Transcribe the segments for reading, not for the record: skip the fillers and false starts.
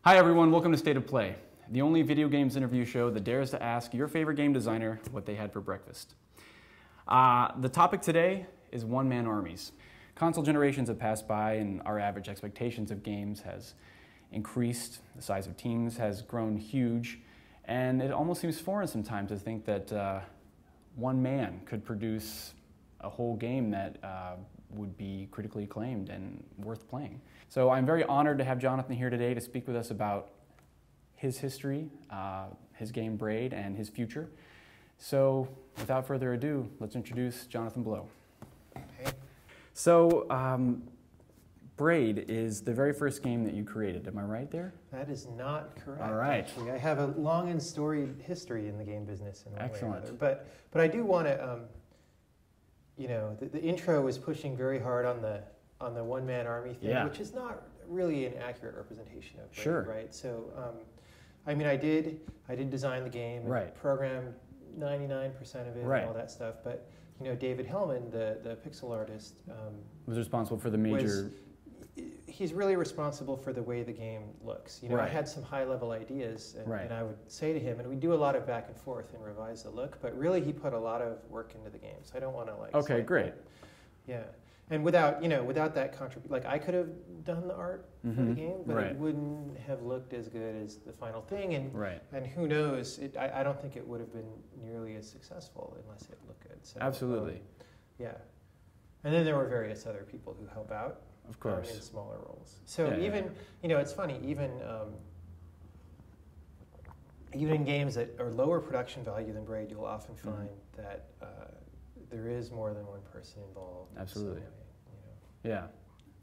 Hi everyone, welcome to State of Play, the only video games interview show that dares to ask your favorite game designer what they had for breakfast. The topic today is OneMan Armies. Console generations have passed by and our average expectations of games has increased, the size of teams has grown huge, and it almost seems foreign sometimes to think that one man could produce a whole game that would be critically acclaimed and worth playing. So I'm very honored to have Jonathan here today to speak with us about his history, his game Braid, and his future. So without further ado, let's introduce Jonathan Blow. Okay. So Braid is the very first game that you created, am I right there? That is not correct. All right. Actually, I have a long and storied history in the game business in one Excellent. way or another. But I do want to, you know, the intro was pushing very hard on the one-man army thing, Yeah. which is not really an accurate representation of Braid, Sure. right? So, I mean, I did design the game, and Right. programmed 99% of it, Right. and all that stuff. But you know, David Hellman, the pixel artist, Was responsible for the major... he's really responsible for the way the game looks. You know, I Right. had some high-level ideas, and, Right. and I would say to him, and we do a lot of back and forth and revise the look, but really he put a lot of work into the game, so I don't want to like... Okay, great. Yeah. And without that contribution, like I could have done the art for the game, but Right. it wouldn't have looked as good as the final thing, and Right. and who knows, I don't think it would have been nearly as successful unless it looked good. So, Absolutely. yeah. And then there were various other people who help out. Of course. In smaller roles. So Yeah, even, yeah. you know, it's funny, even in games that are lower production value than Braid, you'll often find that there is more than one person involved. Absolutely. In some way, Yeah,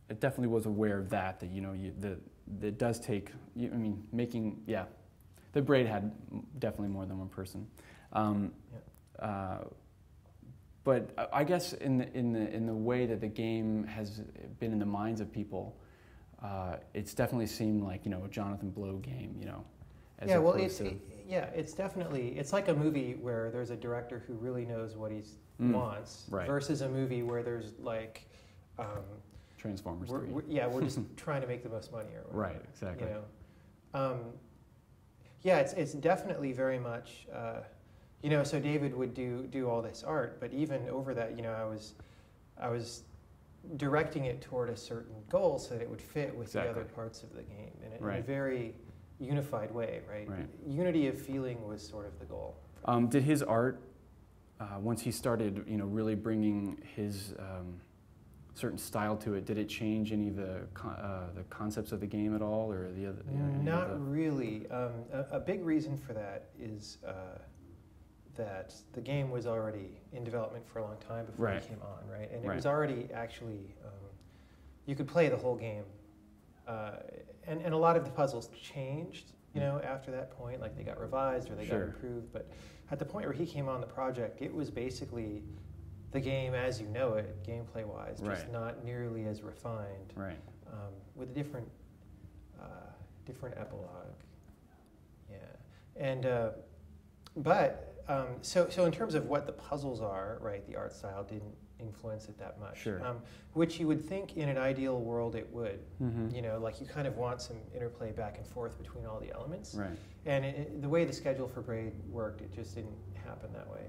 it definitely was aware of that you know, it does take, I mean, making, yeah, the Braid had definitely more than one person. But I guess in the way that the game has been in the minds of people, it's definitely seemed like, you know, a Jonathan Blow game, you know. As yeah, well, opposed it's definitely, it's like a movie where there's a director who really knows what he wants, right. versus a movie where there's like... Transformers 3. we're just trying to make the most money or whatever. Right, exactly. You know? Yeah, it's definitely very much, you know, so David would do all this art, but even over that, you know, I was directing it toward a certain goal so that it would fit with the other parts of the game in a very unified way, right? Unity of feeling was sort of the goal. Did his art, once he started, you know, really bringing his certain style to it, did it change any of the concepts of the game at all, or the other? You know, not really. A big reason for that is that the game was already in development for a long time before it came on, right? And it was already actually, you could play the whole game. And a lot of the puzzles changed, you know, after that point, like they got revised or they got improved. But at the point where he came on the project, it was basically the game as you know it, gameplay-wise, just not nearly as refined, with a different epilogue. Yeah, and so in terms of what the puzzles are, right, the art style didn't influence it that much. Which you would think in an ideal world it would. You know, like you kind of want some interplay back and forth between all the elements. And the way the schedule for Braid worked, it just didn't happen that way.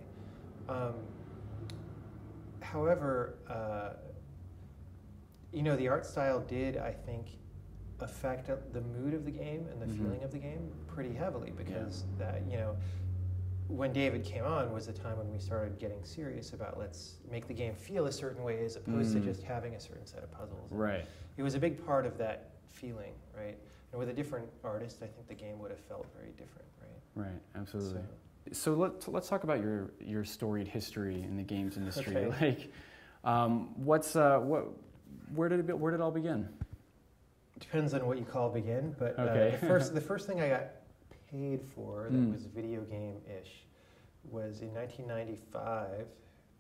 However, you know, the art style did, I think, affect the mood of the game and the feeling of the game pretty heavily, because that, you know, when David came on was the time when we started getting serious about let's make the game feel a certain way as opposed to just having a certain set of puzzles. And it was a big part of that feeling, right? And with a different artist, I think the game would have felt very different, right? Right, absolutely. So let's talk about your storied history in the games industry. Okay. Like, where did it all begin? Depends on what you call begin, but the first thing I got paid for that was video game-ish was in 1995,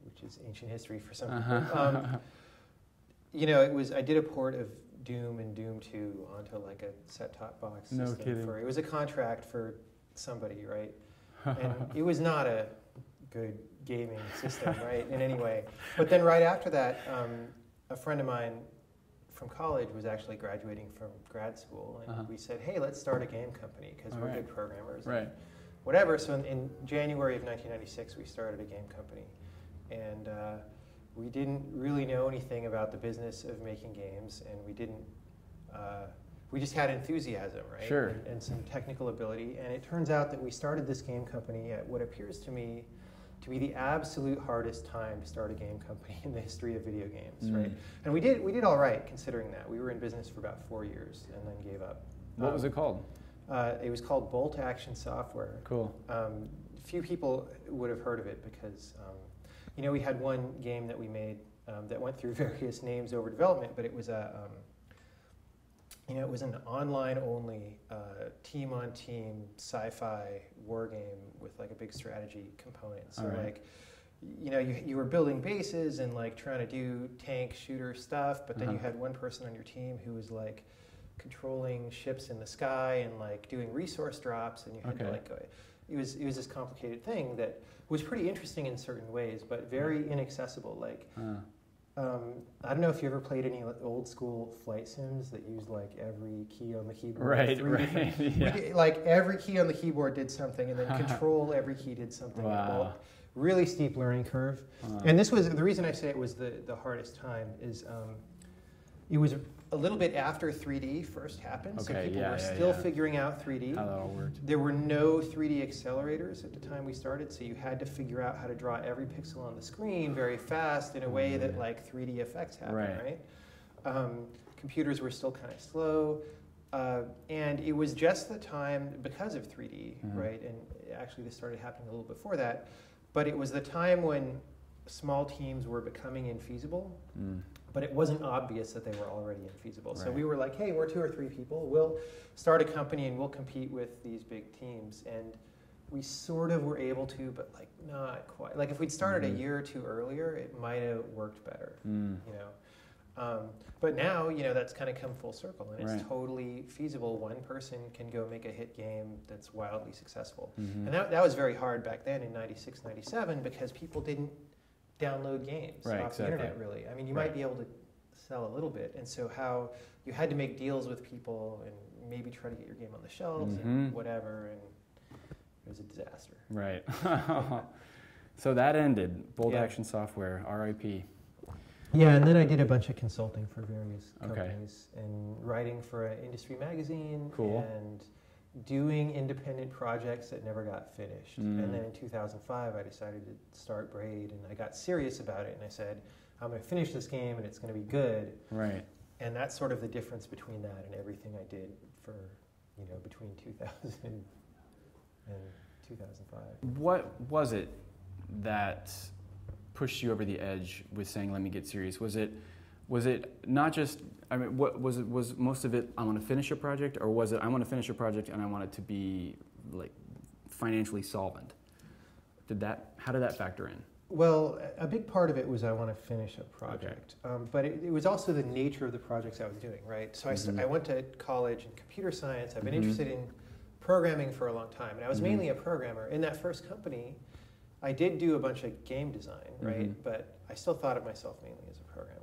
which is ancient history for some people. You know, I did a port of Doom and Doom 2 onto like a set-top box system. No kidding. It was a contract for somebody, right? And it was not a good gaming system, right, in any way. But then right after that, a friend of mine from college was actually graduating from grad school, and we said, hey, let's start a game company because we're good programmers. Right. Whatever. So in January of 1996, we started a game company, and we didn't really know anything about the business of making games, and we didn't. We just had enthusiasm, right? Sure. And some technical ability, and it turns out that we started this game company at what appears to me to be the absolute hardest time to start a game company in the history of video games, right? And we did all right considering that. We were in business for about 4 years and then gave up. What was it called? It was called Bolt Action Software. Cool. Few people would have heard of it because, we had one game that we made that went through various names over development, but it was it was an online-only team-on-team sci-fi war game with like a big strategy component. So you were building bases and like trying to do tank shooter stuff, but then you had one person on your team who was like controlling ships in the sky and like doing resource drops, and you had to like go. It was this complicated thing that was pretty interesting in certain ways, but very inaccessible. Like. I don't know if you ever played any old school flight sims that used like every key on the keyboard. Right. Yeah. Like every key on the keyboard did something, and then control every key did something. Wow. Really steep learning curve. And this was the reason I say it was the hardest time is it was a little bit after 3D first happened, so people were still figuring out 3D. How that all worked. There were no 3D accelerators at the time we started, so you had to figure out how to draw every pixel on the screen very fast in a way that like 3D effects happen, right? Computers were still kind of slow, and it was just the time, because of 3D, right? And actually this started happening a little before that, but it was the time when small teams were becoming infeasible. But it wasn't obvious that they were already infeasible. So we were like, hey, we're 2 or 3 people. We'll start a company and we'll compete with these big teams. And we sort of were able to, but like not quite. Like if we'd started a year or 2 earlier, it might have worked better, But now, that's kind of come full circle, and it's totally feasible. One person can go make a hit game that's wildly successful. And that was very hard back then in 96, 97, because people didn't download games off the internet, really. I mean, you might be able to sell a little bit, and so how you had to make deals with people and maybe try to get your game on the shelves and whatever, and it was a disaster. Right. So that ended. Bolt Action Software, RIP. Yeah, and then I did a bunch of consulting for various companies and writing for an industry magazine. Cool. And doing independent projects that never got finished. And then in 2005, I decided to start Braid, and I got serious about it, and I said, I'm going to finish this game, and it's going to be good. Right. And that's sort of the difference between that and everything I did for, between 2000 and 2005. What was it that pushed you over the edge with saying, let me get serious? Was it not just, what was most of it, I want to finish a project, or was it, I want to finish a project and I want it to be like financially solvent? How did that factor in? Well, a big part of it was I want to finish a project, but it was also the nature of the projects I was doing, right? So I went to college in computer science. I've been interested in programming for a long time, and I was mainly a programmer. In that first company, I did do a bunch of game design, right? But I still thought of myself mainly as a programmer.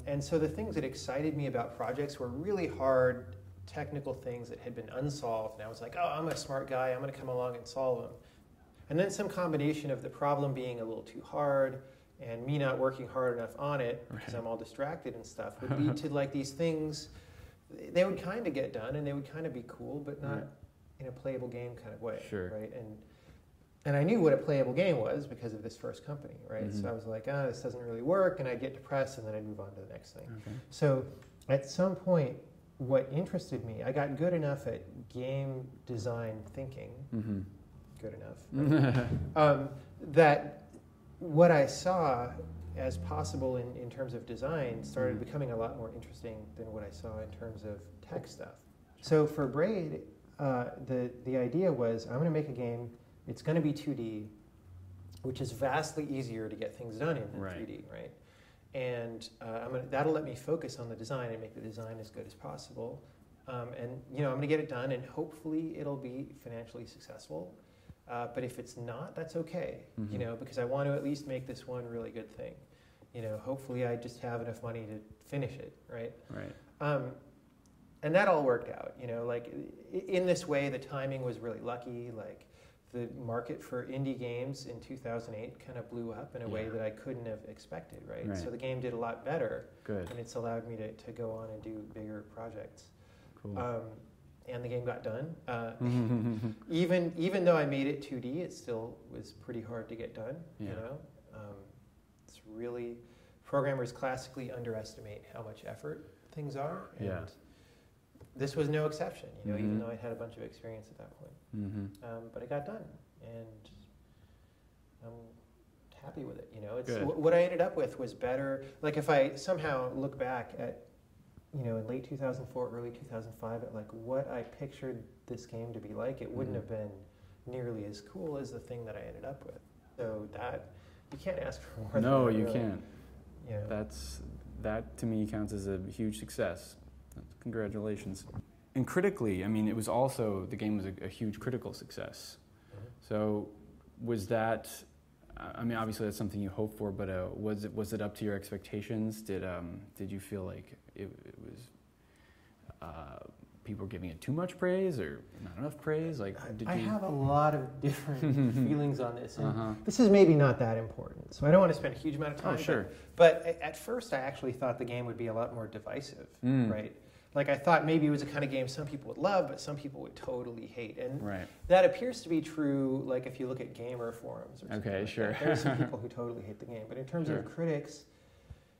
And so the things that excited me about projects were really hard technical things that had been unsolved. And I was like, oh, I'm a smart guy. I'm going to come along and solve them. And then some combination of the problem being a little too hard and me not working hard enough on it because I'm all distracted and stuff would lead to like these things. They would kind of get done and they would kind of be cool, but not in a playable game kind of way, right? And I knew what a playable game was because of this first company, right? So I was like, this doesn't really work, and I'd get depressed, and then I'd move on to the next thing. So at some point, what interested me, I got good enough at game design thinking, good enough, right? That what I saw as possible in terms of design started becoming a lot more interesting than what I saw in terms of tech stuff. So for Braid, the idea was, I'm going to make a game. It's going to be 2D, which is vastly easier to get things done in than 3D, right? And that'll let me focus on the design and make the design as good as possible. And I'm going to get it done, and hopefully it'll be financially successful. But if it's not, that's okay, because I want to at least make this one really good thing. hopefully I just have enough money to finish it, right? Right. And that all worked out, like in this way, the timing was really lucky. Like the market for indie games in 2008 kind of blew up in a way that I couldn't have expected, right? So the game did a lot better. Good. And it's allowed me to go on and do bigger projects. Cool. And the game got done. Even though I made it 2D, it still was pretty hard to get done, It's really, programmers classically underestimate how much effort things are. And this was no exception, even though I had a bunch of experience at that point. But it got done, and I'm happy with it. What I ended up with was better. Like if I somehow look back at, in late 2004, early 2005, at like what I pictured this game to be like, it wouldn't have been nearly as cool as the thing that I ended up with. So that, you can't ask for more. No, than that, you really. Can't. That to me counts as a huge success. Congratulations. And critically, I mean, it was also, the game was a huge critical success. So was that, I mean, obviously that's something you hope for, but was it up to your expectations? Did you feel like it was, people were giving it too much praise or not enough praise? Like, I have a lot of different feelings on this. And this is maybe not that important, so I don't want to spend a huge amount of time. Oh, sure. But at first, I actually thought the game would be a lot more divisive, right? Like I thought maybe it was a kind of game some people would love, but some people would totally hate. And that appears to be true, like if you look at gamer forums or something. Okay, sure. There are some people who totally hate the game. But in terms of critics,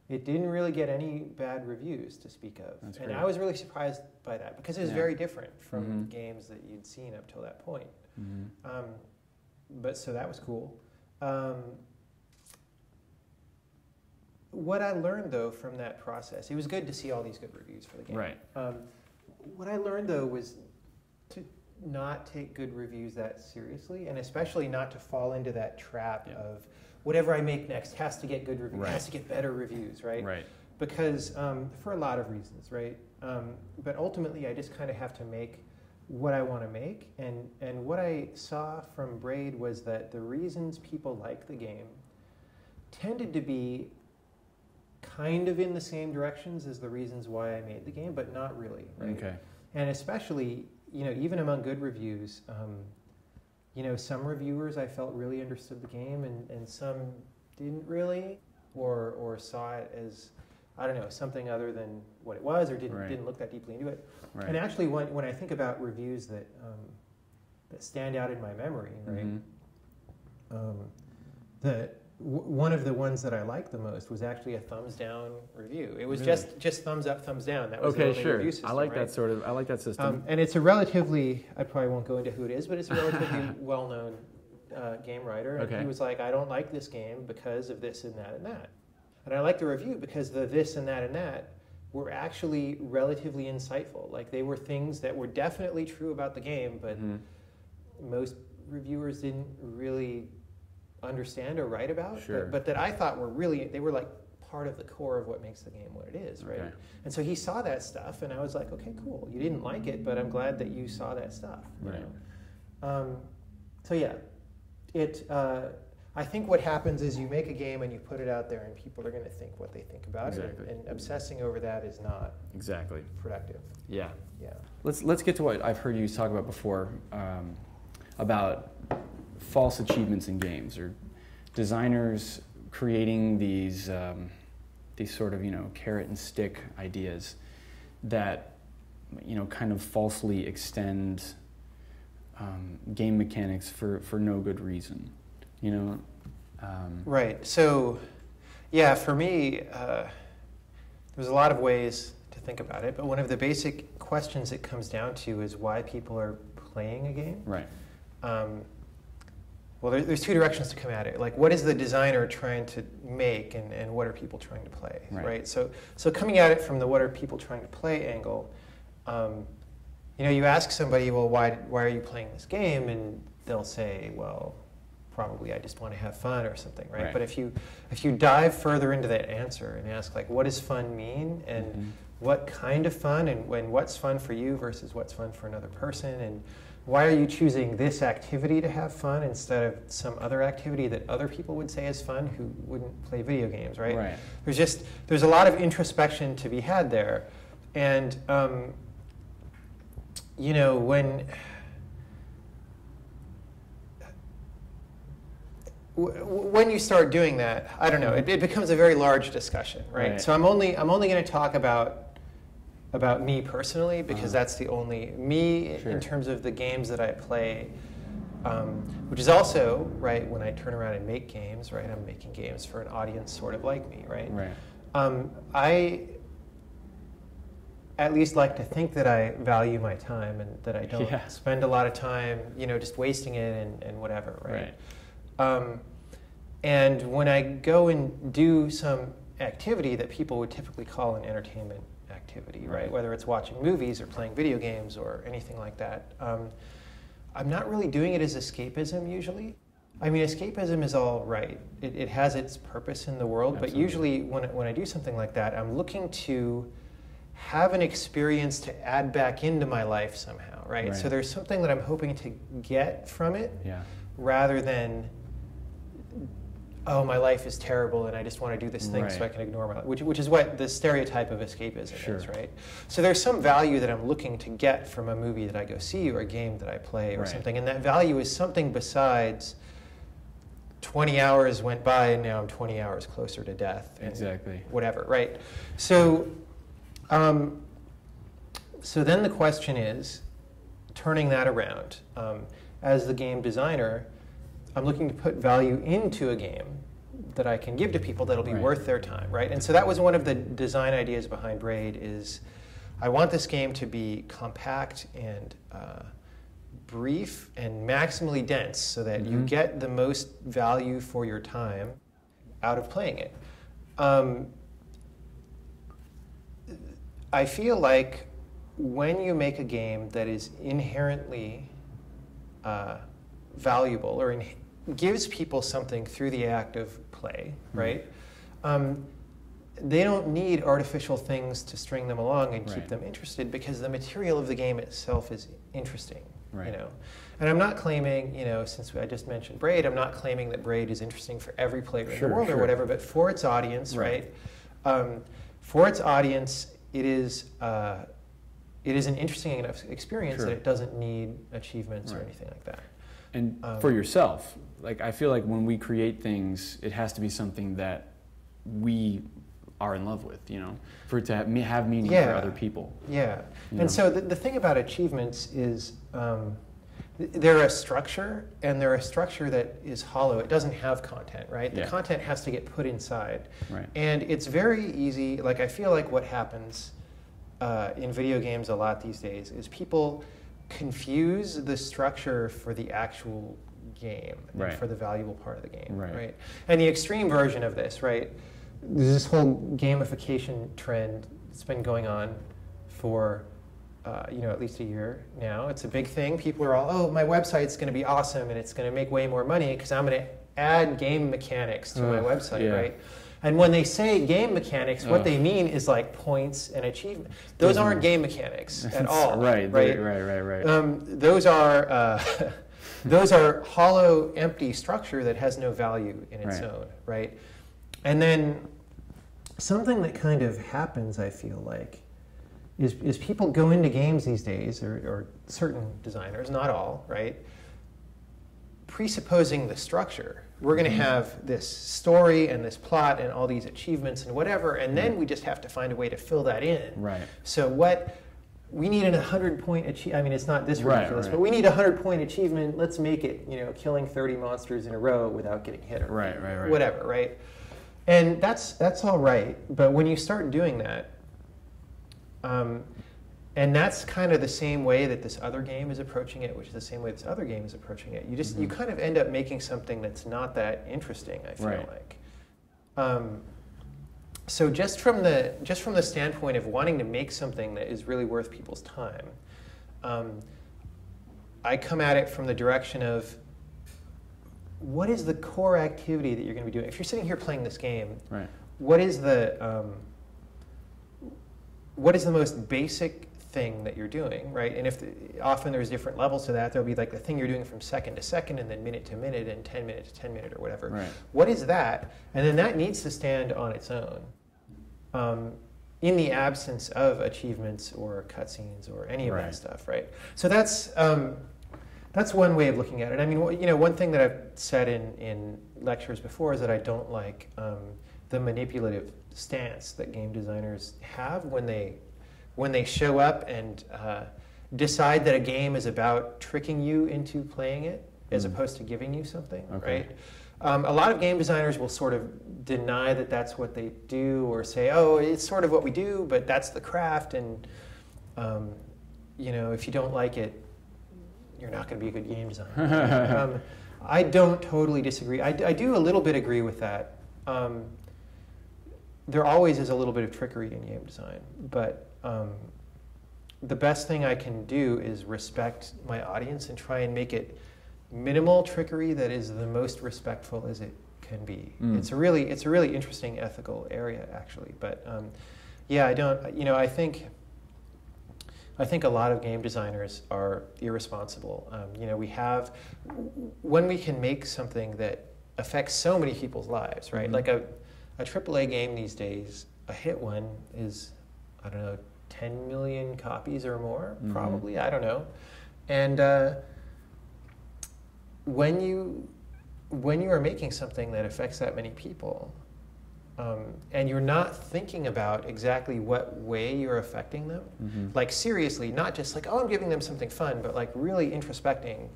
it didn't really get any bad reviews to speak of. That's and great. I was really surprised by that because it was very different from games that you'd seen up till that point. But so that was cool. What I learned, though, from that process, it was good to see all these good reviews for the game. Right. What I learned, though, was to not take good reviews that seriously, and especially not to fall into that trap of whatever I make next has to get good reviews, has to get better reviews, right? Right. Because for a lot of reasons, right? But ultimately, I just kind of have to make what I want to make, and what I saw from Braid was that the reasons people like the game tended to be kind of in the same directions as the reasons why I made the game, but not really, right? Okay. And especially, even among good reviews, some reviewers I felt really understood the game, and some didn't really, or saw it as, I don't know, something other than what it was, or didn't look that deeply into it. Right. And actually, when I think about reviews that stand out in my memory, right? One of the ones that I liked the most was actually a thumbs down review. It was just thumbs up, thumbs down. That was the only review system, I like right? I like that system. And it's a relatively, I probably won't go into who it is, but it's a relatively well-known game writer. And he was like, I don't like this game because of this and that and that. And I like the review because the this and that were actually relatively insightful. Like they were things that were definitely true about the game, but most reviewers didn't really understand or write about, but that I thought they were like part of the core of what makes the game what it is, right? Okay. And so he saw that stuff, and I was like, okay, cool. You didn't like it, but I'm glad that you saw that stuff. Right. So yeah, I think what happens is you make a game and you put it out there, and people are going to think what they think about it, and obsessing over that is not productive. Yeah. Yeah. Let's get to what I've heard you talk about before, about false achievements in games, or designers creating these sort of carrot and stick ideas that kind of falsely extend game mechanics for no good reason. Right. So, yeah, for me, there's a lot of ways to think about it, but one of the basic questions it comes down to is why people are playing a game. Right. Well, there's two directions to come at it. Like, what is the designer trying to make, and what are people trying to play, right? So coming at it from the what are people trying to play angle, you ask somebody, well, why are you playing this game? And they'll say, well, probably I just want to have fun or something, right? But if you dive further into that answer and ask, like, what does fun mean, and what kind of fun, and what's fun for you versus what's fun for another person, and why are you choosing this activity to have fun instead of some other activity that other people would say is fun who wouldn't play video games, right? Right. There's a lot of introspection to be had there. And, you know, when you start doing that, I don't know, it becomes a very large discussion, right? So I'm only going to talk about me personally, because that's the only me in terms of the games that I play, which is also, right, when I turn around and make games, right, I'm making games for an audience sort of like me, right? I at least like to think that I value my time and that I don't spend a lot of time, you know, just wasting it and whatever, right? And when I go and do some activity that people would typically call an entertainment activity, right? Whether it's watching movies or playing video games or anything like that, I'm not really doing it as escapism usually. I mean, escapism is all right. It has its purpose in the world, but usually when I do something like that, I'm looking to have an experience to add back into my life somehow, right? So there's something that I'm hoping to get from it, rather than, oh, my life is terrible and I just want to do this thing so I can ignore my life, which is what the stereotype of escapism is, right? So there's some value that I'm looking to get from a movie that I go see or a game that I play or something, and that value is something besides 20 hours went by and now I'm 20 hours closer to death. And whatever, right? So, so then the question is, turning that around, as the game designer, I'm looking to put value into a game that I can give to people that'll be worth their time, right? And so that was one of the design ideas behind Braid, is I want this game to be compact and brief and maximally dense so that you get the most value for your time out of playing it. I feel like when you make a game that is inherently valuable or gives people something through the act of play, right? They don't need artificial things to string them along and keep them interested, because the material of the game itself is interesting, you know? And I'm not claiming, you know, since I just mentioned Braid, I'm not claiming that Braid is interesting for every player in the world or whatever, but for its audience, right? For its audience, it is an interesting enough experience that it doesn't need achievements or anything like that. And for yourself, like, I feel like when we create things, it has to be something that we are in love with, you know, for it to have meaning for other people. And so the thing about achievements is they're a structure, and they're a structure that is hollow. It doesn't have content, right? The content has to get put inside. And it's very easy, like, I feel like what happens in video games a lot these days is people confuse the structure for the actual game and for the valuable part of the game, right? And the extreme version of this, right? There's this whole gamification trend that's been going on for, you know, at least a year now. It's a big thing. People are all, oh, my website's going to be awesome and it's going to make way more money because I'm going to add game mechanics to my website, right? And when they say game mechanics, what they mean is like points and achievement. Those aren't game mechanics at all. Right. Those are those are hollow, empty structure that has no value in its own, right? And then something that kind of happens, I feel like, is people go into games these days, or certain designers, not all, right, presupposing the structure. We're going to have this story and this plot and all these achievements and whatever, and then we just have to find a way to fill that in. So we need a 100-point achievement. I mean, it's not this ridiculous, but we need a 100-point achievement. Let's make it, you know, killing 30 monsters in a row without getting hit or whatever, right? And that's all right, but when you start doing that, and that's kind of the same way that this other game is approaching it, which is the same way this other game is approaching it. You kind of end up making something that's not that interesting, I feel like. So just from the standpoint of wanting to make something that is really worth people's time, I come at it from the direction of, what is the core activity that you're going to be doing? If you're sitting here playing this game, what is the most basic thing that you're doing, right? And often there's different levels to that. There'll be like the thing you're doing from second to second, and then minute to minute, and 10 minute to 10 minute, or whatever. Right. What is that? And then that needs to stand on its own, in the absence of achievements or cutscenes or any of that stuff, right? So that's one way of looking at it. I mean, one thing that I've said in lectures before is that I don't like the manipulative stance that game designers have when they show up and decide that a game is about tricking you into playing it as opposed to giving you something, right? A lot of game designers will sort of deny that that's what they do, or say, oh, it's sort of what we do, but that's the craft, and if you don't like it, you're not going to be a good game designer. I don't totally disagree. I do a little bit agree with that. There always is a little bit of trickery in game design, but the best thing I can do is respect my audience and try and make it minimal trickery that is the most respectful as it can be. It's a really interesting ethical area, actually. But yeah, I think a lot of game designers are irresponsible. When we can make something that affects so many people's lives, right? Like a AAA game these days, a hit one is, I don't know, 10 million copies or more, probably. I don't know. And when you are making something that affects that many people, and you're not thinking about exactly what way you're affecting them, like seriously, not just like, oh, I'm giving them something fun, but like really introspecting,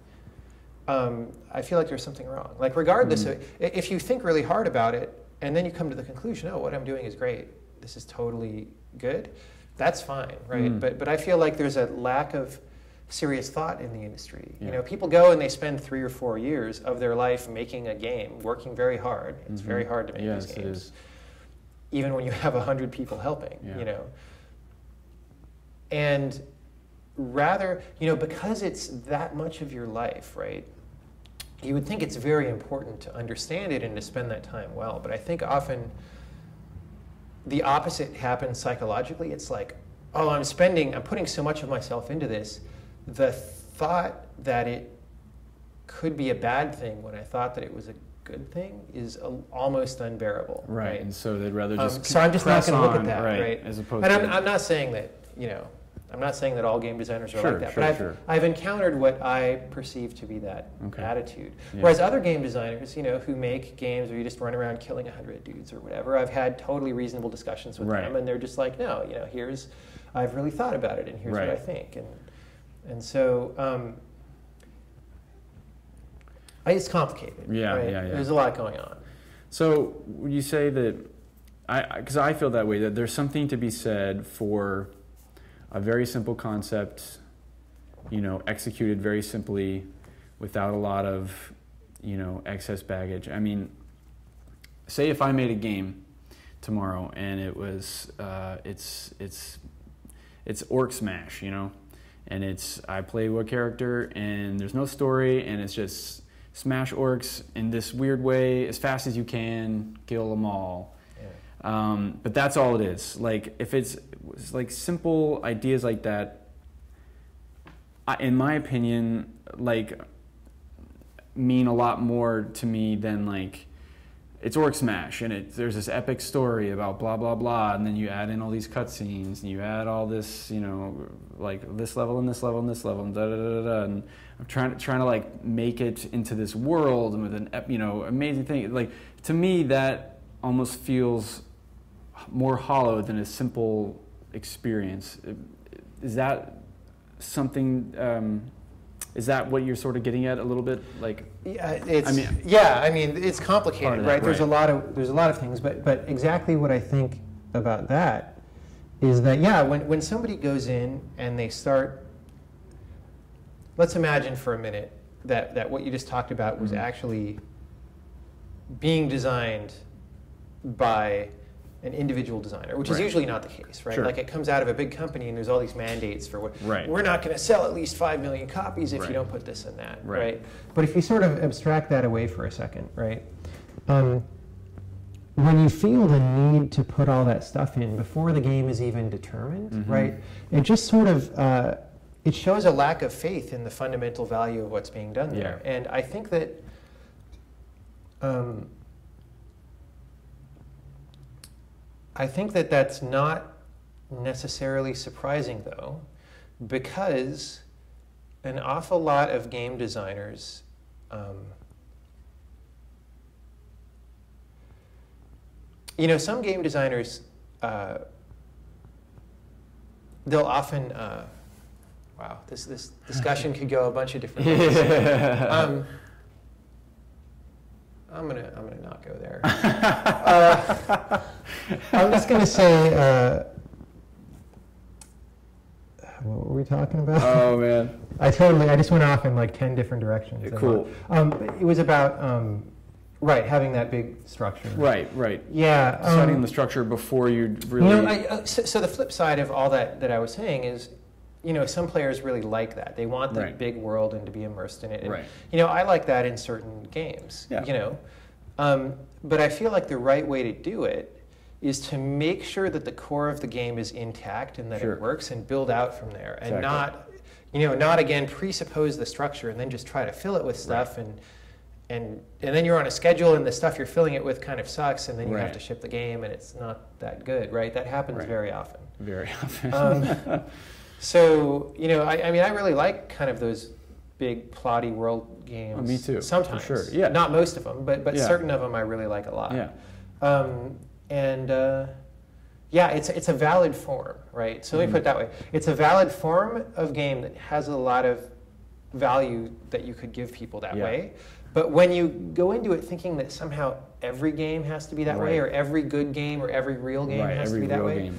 I feel like there's something wrong. Like regardless of, if you think really hard about it, and then you come to the conclusion, oh, what I'm doing is great, this is totally good, that's fine, right? But I feel like there's a lack of serious thought in the industry. Yeah. People go and they spend 3 or 4 years of their life making a game, working very hard. It's very hard to make these games, even when you have 100 people helping. And rather, because it's that much of your life, right? You would think it's very important to understand it and to spend that time well. But I think often the opposite happens psychologically. It's like, oh, I'm putting so much of myself into this. The thought that it could be a bad thing when I thought that it was a good thing is almost unbearable. Right, and so they'd rather just so I'm just not going to look at that, right? As opposed and I'm not saying that, I'm not saying that all game designers are like that, but I've encountered what I perceive to be that attitude. Whereas other game designers, who make games where you just run around killing 100 dudes or whatever, I've had totally reasonable discussions with them, and they're just like, no, I've really thought about it, and here's what I think, and so it's complicated. There's a lot going on. So would you say that, because I feel that way, that there's something to be said for a very simple concept, executed very simply without a lot of, excess baggage. I mean, say if I made a game tomorrow and it was, it's Orc Smash, and I play a character and there's no story and it's just smash orcs in this weird way as fast as you can, kill them all. But that's all it is. Like if it's like simple ideas like that, in my opinion, like mean a lot more to me than like it's Orc Smash and there's this epic story about blah blah blah, and then you add in all these cutscenes and you add all this, like this level and this level and this level and da da da da, and I'm trying to like make it into this world and with an amazing thing. Like to me that almost feels more hollow than a simple experience. Is that something? Is that what you're sort of getting at a little bit? Like, it's complicated, right? There's a lot of things, but exactly what I think about that is that when somebody goes in and they start, let's imagine for a minute that what you just talked about was actually being designed by an individual designer, which is usually not the case, right? Like it comes out of a big company and there's all these mandates for what we're not going to sell at least 5 million copies if you don't put this and that, right? But if you sort of abstract that away for a second, right? when you feel the need to put all that stuff in before the game is even determined, right? It just sort of, it shows a lack of faith in the fundamental value of what's being done there. And I think that that's not necessarily surprising, though, because an awful lot of game designers you know, some game designers, they'll often, wow, this discussion could go a bunch of different ways. I'm gonna not go there. I'm just gonna say, what were we talking about? Oh man, I just went off in like 10 different directions. Yeah, cool. It was about. Right, having that big structure. Right. Yeah. Deciding the structure before you really... You know, so the flip side of all that I was saying is, you know, some players really like that. They want the big world and to be immersed in it. And, you know, I like that in certain games, you know. But I feel like the right way to do it is to make sure that the core of the game is intact and that it works and build out from there. And not, you know, not again presuppose the structure and then just try to fill it with stuff and then you're on a schedule and the stuff you're filling it with kind of sucks and then you have to ship the game and it's not that good, right? That happens very often. Very often. So, you know, I mean, I really like kind of those big plotty world games. Oh, me too. Sometimes. For sure. Yeah. Not most of them, but certain of them I really like a lot. Yeah. Yeah, it's a valid form, right? So let me put it that way. It's a valid form of game that has a lot of value that you could give people that way. But when you go into it thinking that somehow every game has to be that way, or every good game or every real game has to be that way,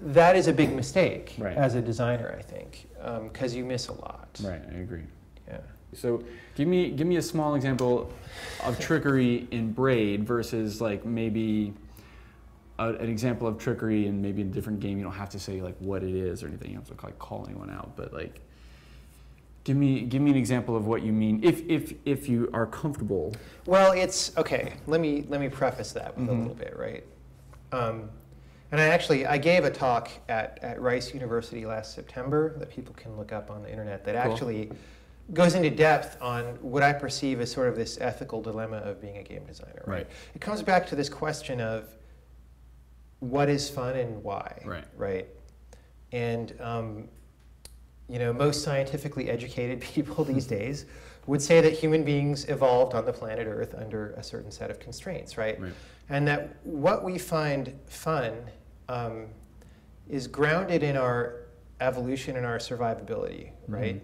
that is a big mistake as a designer, I think, because you miss a lot. Right, I agree. Yeah. So give me a small example of trickery in Braid versus like maybe an example of trickery in maybe a different game. You don't have to say like what it is or anything. You don't have to like call anyone out, but like. Give me an example of what you mean, if you are comfortable. Well, it's okay. Let me preface that with a little bit, right? And I gave a talk at Rice University last September that people can look up on the internet that actually goes into depth on what I perceive as sort of this ethical dilemma of being a game designer. Right. It comes back to this question of what is fun and why. Right. And you know, most scientifically educated people these days would say that human beings evolved on the planet Earth under a certain set of constraints, right? And that what we find fun is grounded in our evolution and our survivability, right?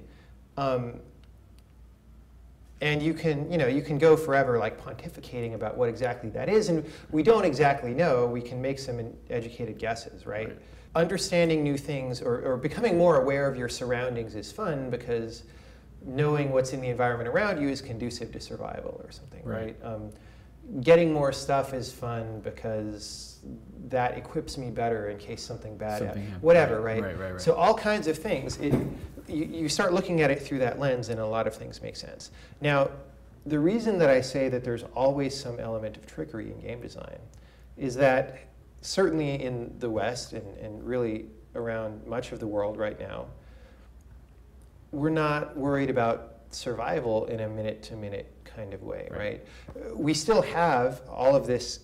And you can go forever like pontificating about what exactly that is, and we don't exactly know. We can make some educated guesses, right? Understanding new things or becoming more aware of your surroundings is fun because knowing what's in the environment around you is conducive to survival or something, right? Getting more stuff is fun because that equips me better in case something bad happens. Whatever, right? So all kinds of things. You start looking at it through that lens and a lot of things make sense. Now, the reason that I say that there's always some element of trickery in game design is that certainly in the West and really around much of the world right now, we're not worried about survival in a minute-to-minute kind of way, right? We still have all of this,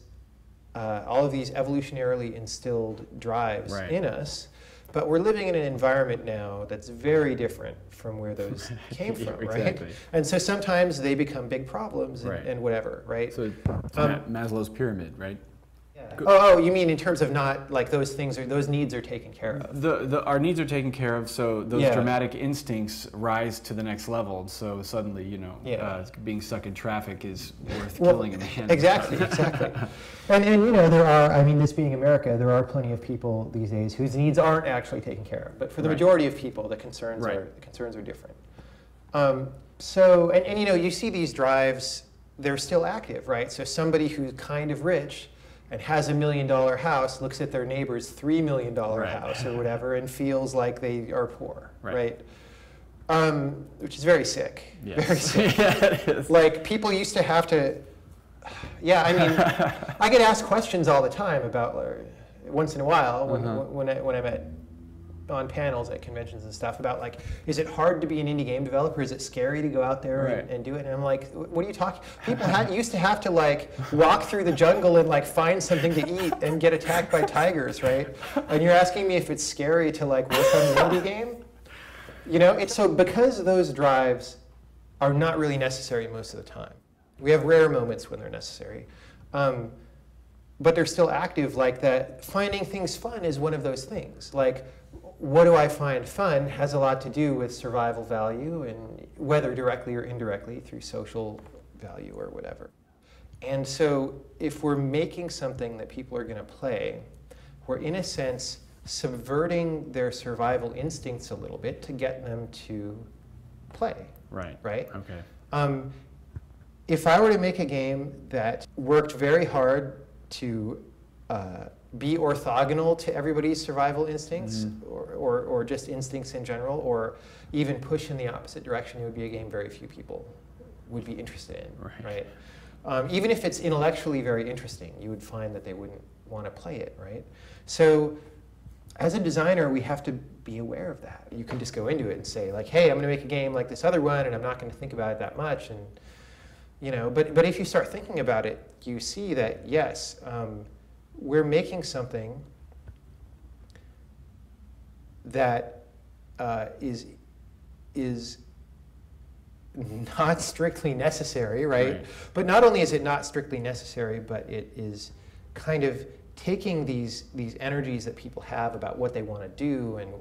all of these evolutionarily instilled drives in us, but we're living in an environment now that's very different from where those came from, right? And so sometimes they become big problems and whatever, right? So Maslow's pyramid, right? Oh, you mean in terms of not like those things or those needs are taken care of? Our needs are taken care of, so those dramatic instincts rise to the next level. So suddenly, you know, being stuck in traffic is worth killing a man. Exactly. And you know, there are. I mean, this being America, there are plenty of people these days whose needs aren't actually taken care of. But for the majority of people, the concerns are different. So and you know, you see these drives; they're still active, right? So somebody who's kind of rich and has $1 million house, looks at their neighbor's $3 million house or whatever and feels like they are poor, right? Which is very sick, very sick. It is. Like people used to have to Yeah, I mean, I get asked questions all the time about, once in a while, when I'm on panels at conventions and stuff, about like, is it hard to be an indie game developer? Is it scary to go out there and do it? And I'm like, what are you talking? People used to have to like walk through the jungle and like find something to eat and get attacked by tigers, right? And you're asking me if it's scary to like work on an indie game? You know, it's so because those drives are not really necessary most of the time. We have rare moments when they're necessary. But they're still active, like that. Finding things fun is one of those things. Like, what do I find fun has a lot to do with survival value, and whether directly or indirectly through social value or whatever. And so if we're making something that people are going to play, we're in a sense subverting their survival instincts a little bit to get them to play. Right. Right? Okay. If I were to make a game that worked very hard to be orthogonal to everybody's survival instincts, or just instincts in general, or even push in the opposite direction, it would be a game very few people would be interested in, right? Even if it's intellectually very interesting, you would find that they wouldn't want to play it, right? So as a designer, we have to be aware of that. You can just go into it and say, like, hey, I'm going to make a game like this other one, and I'm not going to think about it that much, and you know, but if you start thinking about it, you see that, yes, we're making something that is not strictly necessary, right? But not only is it not strictly necessary, but it is kind of taking these energies that people have about what they want to do and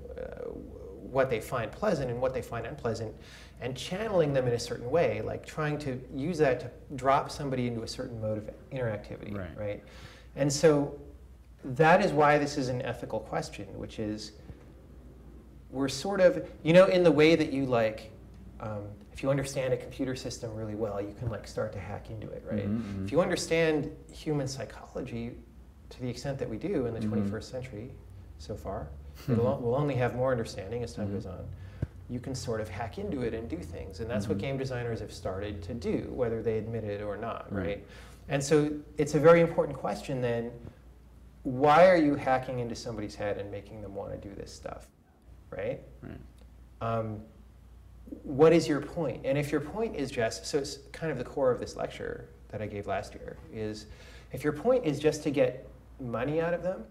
what they find pleasant and what they find unpleasant, and channeling them in a certain way, like trying to use that to drop somebody into a certain mode of interactivity, right? And so that is why this is an ethical question, which is, we're sort of, you know, in the way that you like, if you understand a computer system really well, you can like start to hack into it, right? If you understand human psychology to the extent that we do in the 21st century so far, we'll only have more understanding as time goes on. You can sort of hack into it and do things, and that's what game designers have started to do, whether they admit it or not, right? And so it's a very important question then, why are you hacking into somebody's head and making them want to do this stuff, right? What is your point? And if your point is just, so it's kind of the core of this lecture that I gave last year, is if your point is just to get money out of them,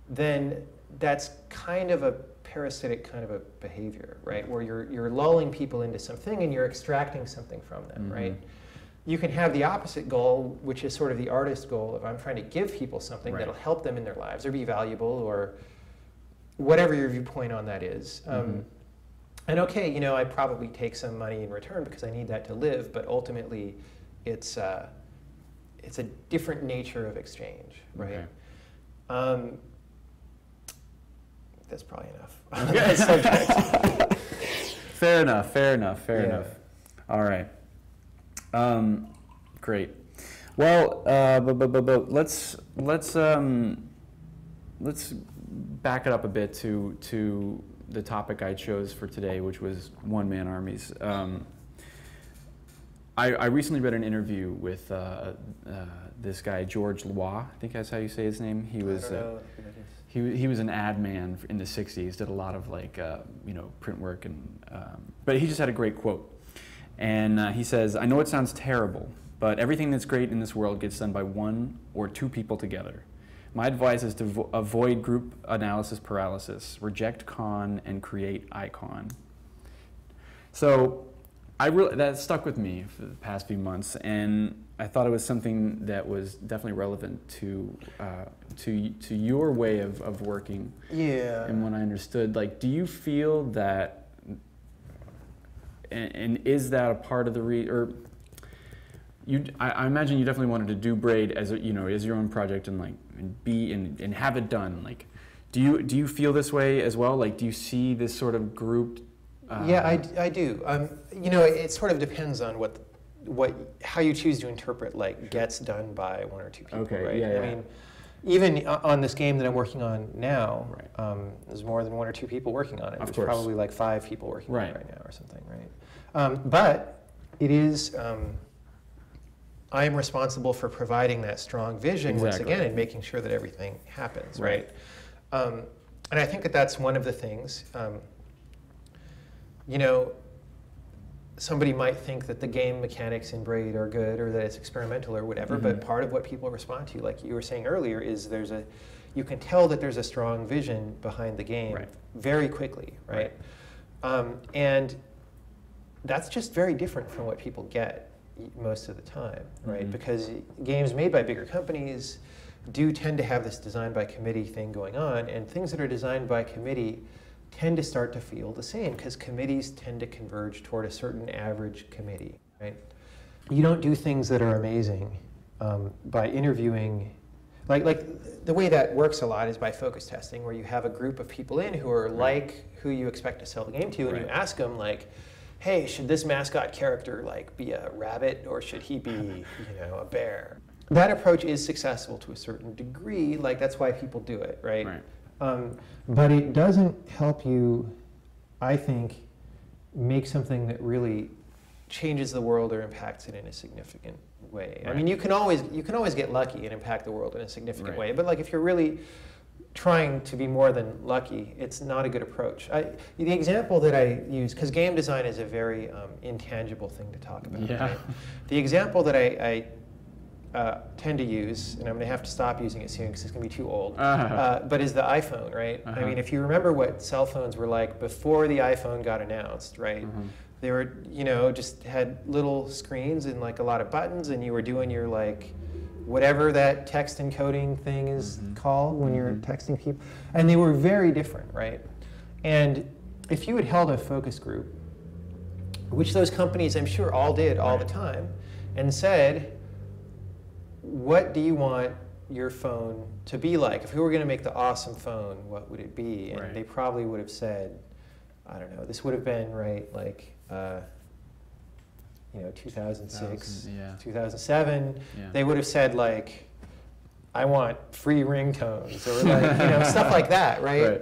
then that's kind of a parasitic kind of a behavior, right? Where you're lulling people into something and you're extracting something from them, right? You can have the opposite goal, which is sort of the artist goal of I'm trying to give people something that'll help them in their lives or be valuable or whatever your viewpoint on that is. And okay, you know, I probably take some money in return because I need that to live, but ultimately it's a different nature of exchange, right? That's probably enough. Okay. Fair enough, fair enough, fair enough. All right. Great. Well, let's back it up a bit to the topic I chose for today, which was OneMan Armies. I recently read an interview with this guy George Lois. I think that's how you say his name. He was he was an ad man in the '60s. Did a lot of like you know, print work, and but he just had a great quote. And he says, "I know it sounds terrible, but everything that's great in this world gets done by one or two people together. My advice is to avoid group analysis paralysis, reject con, and create icon." So that stuck with me for the past few months, and I thought it was something that was definitely relevant to your way of working. Yeah. And when I understood, like, do you feel that? And is that a part of the I imagine you definitely wanted to do Braid as a, you know, as your own project and like and have it done. Like, do you feel this way as well? Like, do you see this sort of grouped? Yeah, I do. You know, it sort of depends on how you choose to interpret like gets done by one or two people. Okay. Right? Yeah. I mean, even on this game that I'm working on now, there's more than one or two people working on it. There's probably like 5 people working on it right now or something, right? But it is, I'm responsible for providing that strong vision once again and making sure that everything happens, right? And I think that that's one of the things. You know, somebody might think that the game mechanics in Braid are good or that it's experimental or whatever, but part of what people respond to, like you were saying earlier, is you can tell that there's a strong vision behind the game very quickly, right? And that's just very different from what people get most of the time, right? Because games made by bigger companies do tend to have this design by committee thing going on, and things that are designed by committee tend to start to feel the same because committees tend to converge toward a certain average committee, right? You don't do things that are amazing by interviewing, like the way that works a lot is by focus testing, where you have a group of people in who are like who you expect to sell the game to, and you ask them like, hey, should this mascot character like be a rabbit or should he be, you know, a bear? That approach is successful to a certain degree, like that's why people do it, right? But it doesn't help you, I think, make something that really changes the world or impacts it in a significant way. I mean, you can always get lucky and impact the world in a significant way, but like if you're really trying to be more than lucky, it's not a good approach. The example that I use, because game design is a very intangible thing to talk about. Right? The example that I tend to use, and I'm going to have to stop using it soon because it's going to be too old, but is the iPhone, right? I mean, if you remember what cell phones were like before the iPhone got announced, right? They were, you know, just had little screens and like a lot of buttons, and you were doing your like, whatever that text encoding thing is called when you're texting people. And they were very different, right? And if you had held a focus group, which those companies I'm sure all did all the time, and said, what do you want your phone to be like? If we were going to make the awesome phone, what would it be? And they probably would have said, I don't know, this would have been, right, like, you know, 2006, 2007, they would have said like, I want free ringtones or like, you know, stuff like that, right?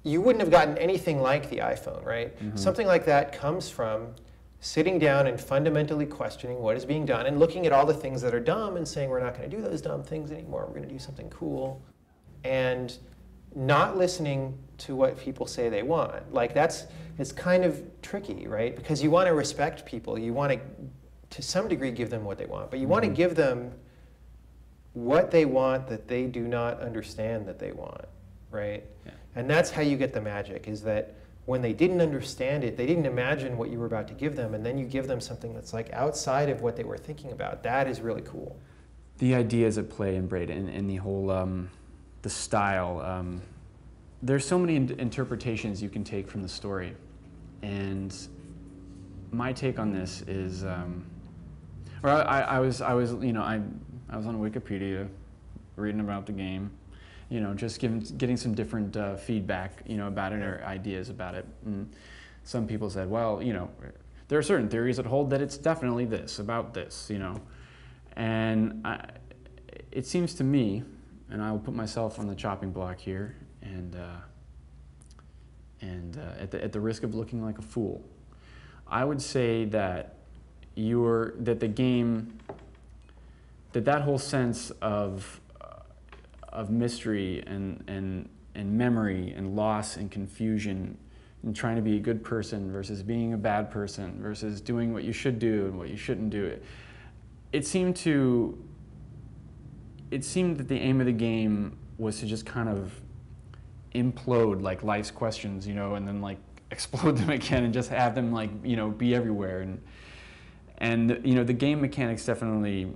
You wouldn't have gotten anything like the iPhone, right? Something like that comes from sitting down and fundamentally questioning what is being done and looking at all the things that are dumb and saying we're not going to do those dumb things anymore, we're going to do something cool, and not listening to what people say they want. Like it's kind of tricky, right? Because you want to respect people. You want to some degree, give them what they want. But you want to give them what they want that they do not understand that they want, right? And that's how you get the magic, is that when they didn't understand it, they didn't imagine what you were about to give them, and then you give them something that's like outside of what they were thinking about. That is really cool. The ideas at play in Braid and the whole, the style, there's so many interpretations you can take from the story. And my take on this is, I was you know, I was on Wikipedia reading about the game, you know, just getting some different feedback, you know, about it or ideas about it. And some people said, well, you know, there are certain theories that hold that it's definitely this, about this, you know. And it seems to me, and I will put myself on the chopping block here, and at the risk of looking like a fool, I would say that the game, that whole sense of mystery and memory and loss and confusion and trying to be a good person versus being a bad person versus doing what you should do and what you shouldn't do, it seemed that the aim of the game was to just kind of implode like life's questions, you know, and then like explode them again and just have them like, you know, be everywhere. And you know, the game mechanics definitely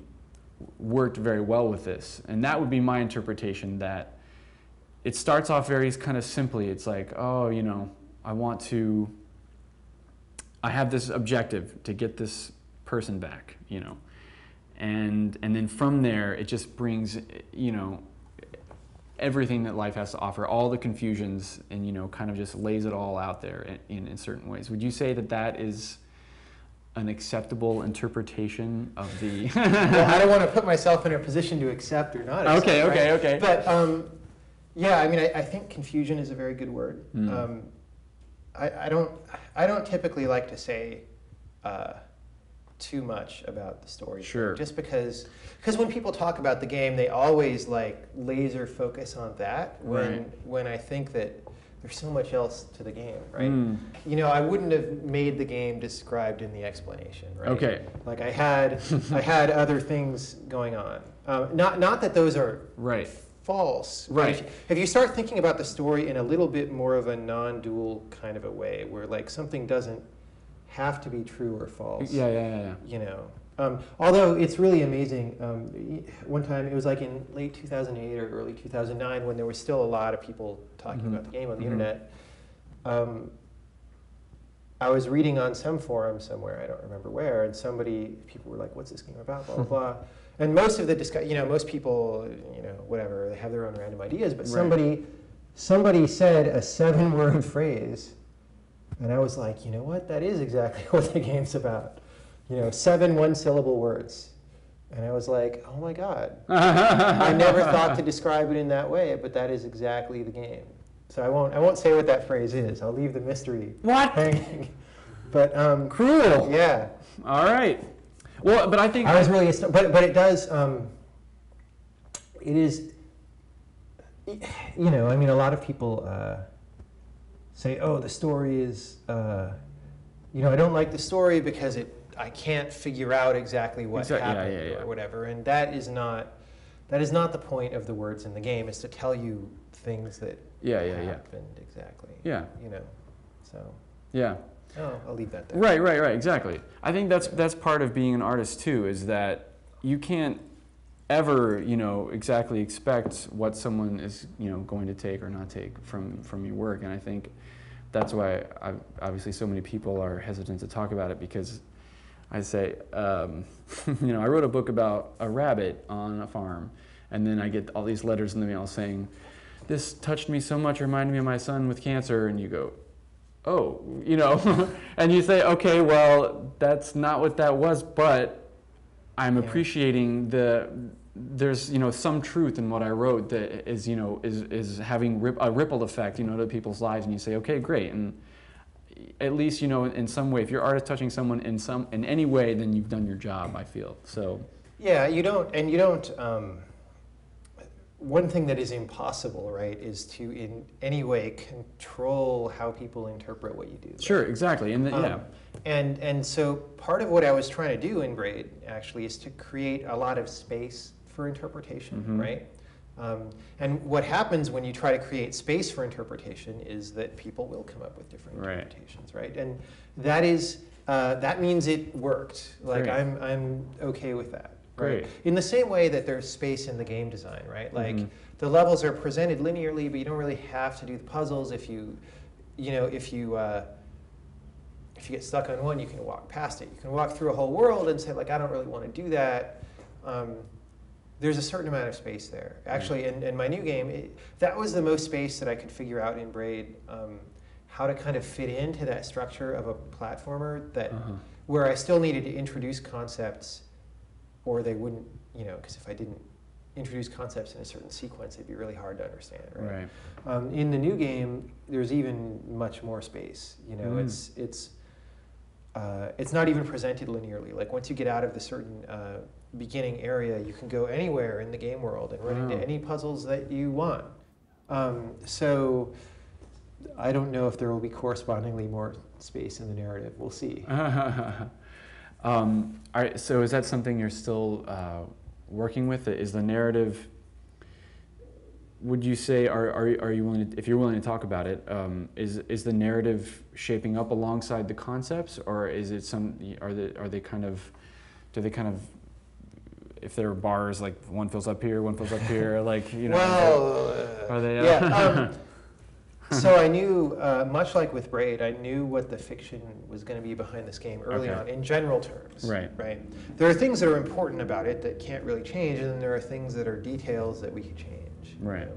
worked very well with this. And that would be my interpretation, that it starts off very kind of simply. It's like, oh, you know, I have this objective to get this person back, you know. And then from there, it just brings, you know, everything that life has to offer, all the confusions, and, you know, kind of just lays it all out there in certain ways. Would you say that that is an acceptable interpretation of the... Well, I don't want to put myself in a position to accept or not accept, okay. But, yeah, I mean, I think confusion is a very good word. I don't typically like to say too much about the story. Sure. Just because when people talk about the game, they always like laser focus on that. When I think that there's so much else to the game, right? You know, I wouldn't have made the game described in the explanation, right? Okay. Like I had other things going on. Not that those are false. Right. If you start thinking about the story in a little bit more of a non-dual kind of a way, where like something doesn't have to be true or false. Yeah. You know, although it's really amazing. One time, it was like in late 2008 or early 2009, when there was still a lot of people talking about the game on the internet. I was reading on some forum somewhere, I don't remember where, and people were like, "What's this game about?" Blah blah blah. And most of the most people, whatever, they have their own random ideas. But somebody said a 7-word phrase. And I was like, you know what? That is exactly what the game's about. 7 one-syllable words. And I was like, oh my God. I never thought to describe it in that way, but that is exactly the game. So I won't say what that phrase is. I'll leave the mystery hanging. But cruel. Yeah. All right. Well, but I think I was really, but it does. It is. I mean, a lot of people say, "Oh, the story is." I don't like the story because I can't figure out exactly what happened or whatever, and that is not the point of the words in the game. Is to tell you things that happened exactly. Yeah. So. Yeah. Oh, I'll leave that there. Right, exactly. I think that's part of being an artist too, is that you can't ever, exactly expect what someone is, going to take or not take from your work. And I think that's why obviously so many people are hesitant to talk about it, because I say, I wrote a book about a rabbit on a farm, and then I get all these letters in the mail saying, "This touched me so much, reminded me of my son with cancer," and you go, oh, and you say, okay, well, that's not what that was, but I'm appreciating there's, some truth in what I wrote that is, is having a ripple effect, to people's lives, and you say, okay, great, and at least, in some way, if your art is touching someone in any way, then you've done your job, I feel, so. Yeah, you don't, one thing that is impossible, right, is to in any way control how people interpret what you do. Right? Sure, exactly, and so part of what I was trying to do in Braid actually is to create a lot of space for interpretation, right? And what happens when you try to create space for interpretation is that people will come up with different interpretations, right? And that is that means it worked. Like I'm okay with that. Right. In the same way that there's space in the game design, right? Like the levels are presented linearly, but you don't really have to do the puzzles. If you get stuck on one, you can walk past it. You can walk through a whole world and say, like, I don't really want to do that. There's a certain amount of space there. Actually, in my new game, that was the most space that I could figure out in Braid, how to kind of fit into that structure of a platformer that where I still needed to introduce concepts, or they wouldn't, because if I didn't introduce concepts in a certain sequence, it'd be really hard to understand, right? In the new game, there's even much more space. It's not even presented linearly. Like once you get out of the certain beginning area, you can go anywhere in the game world and run into any puzzles that you want. So I don't know if there will be correspondingly more space in the narrative. We'll see. So is that something you're still working with? Is the narrative, would you say, are you willing to, if you're willing to talk about it, is the narrative shaping up alongside the concepts, or is it do they kind of, if there are bars, like one fills up here, one fills up here, like, are they? So I knew, much like with Braid, I knew what the fiction was going to be behind this game early on, in general terms. Right. There are things that are important about it that can't really change, and then there are things that are details that we can change. Right.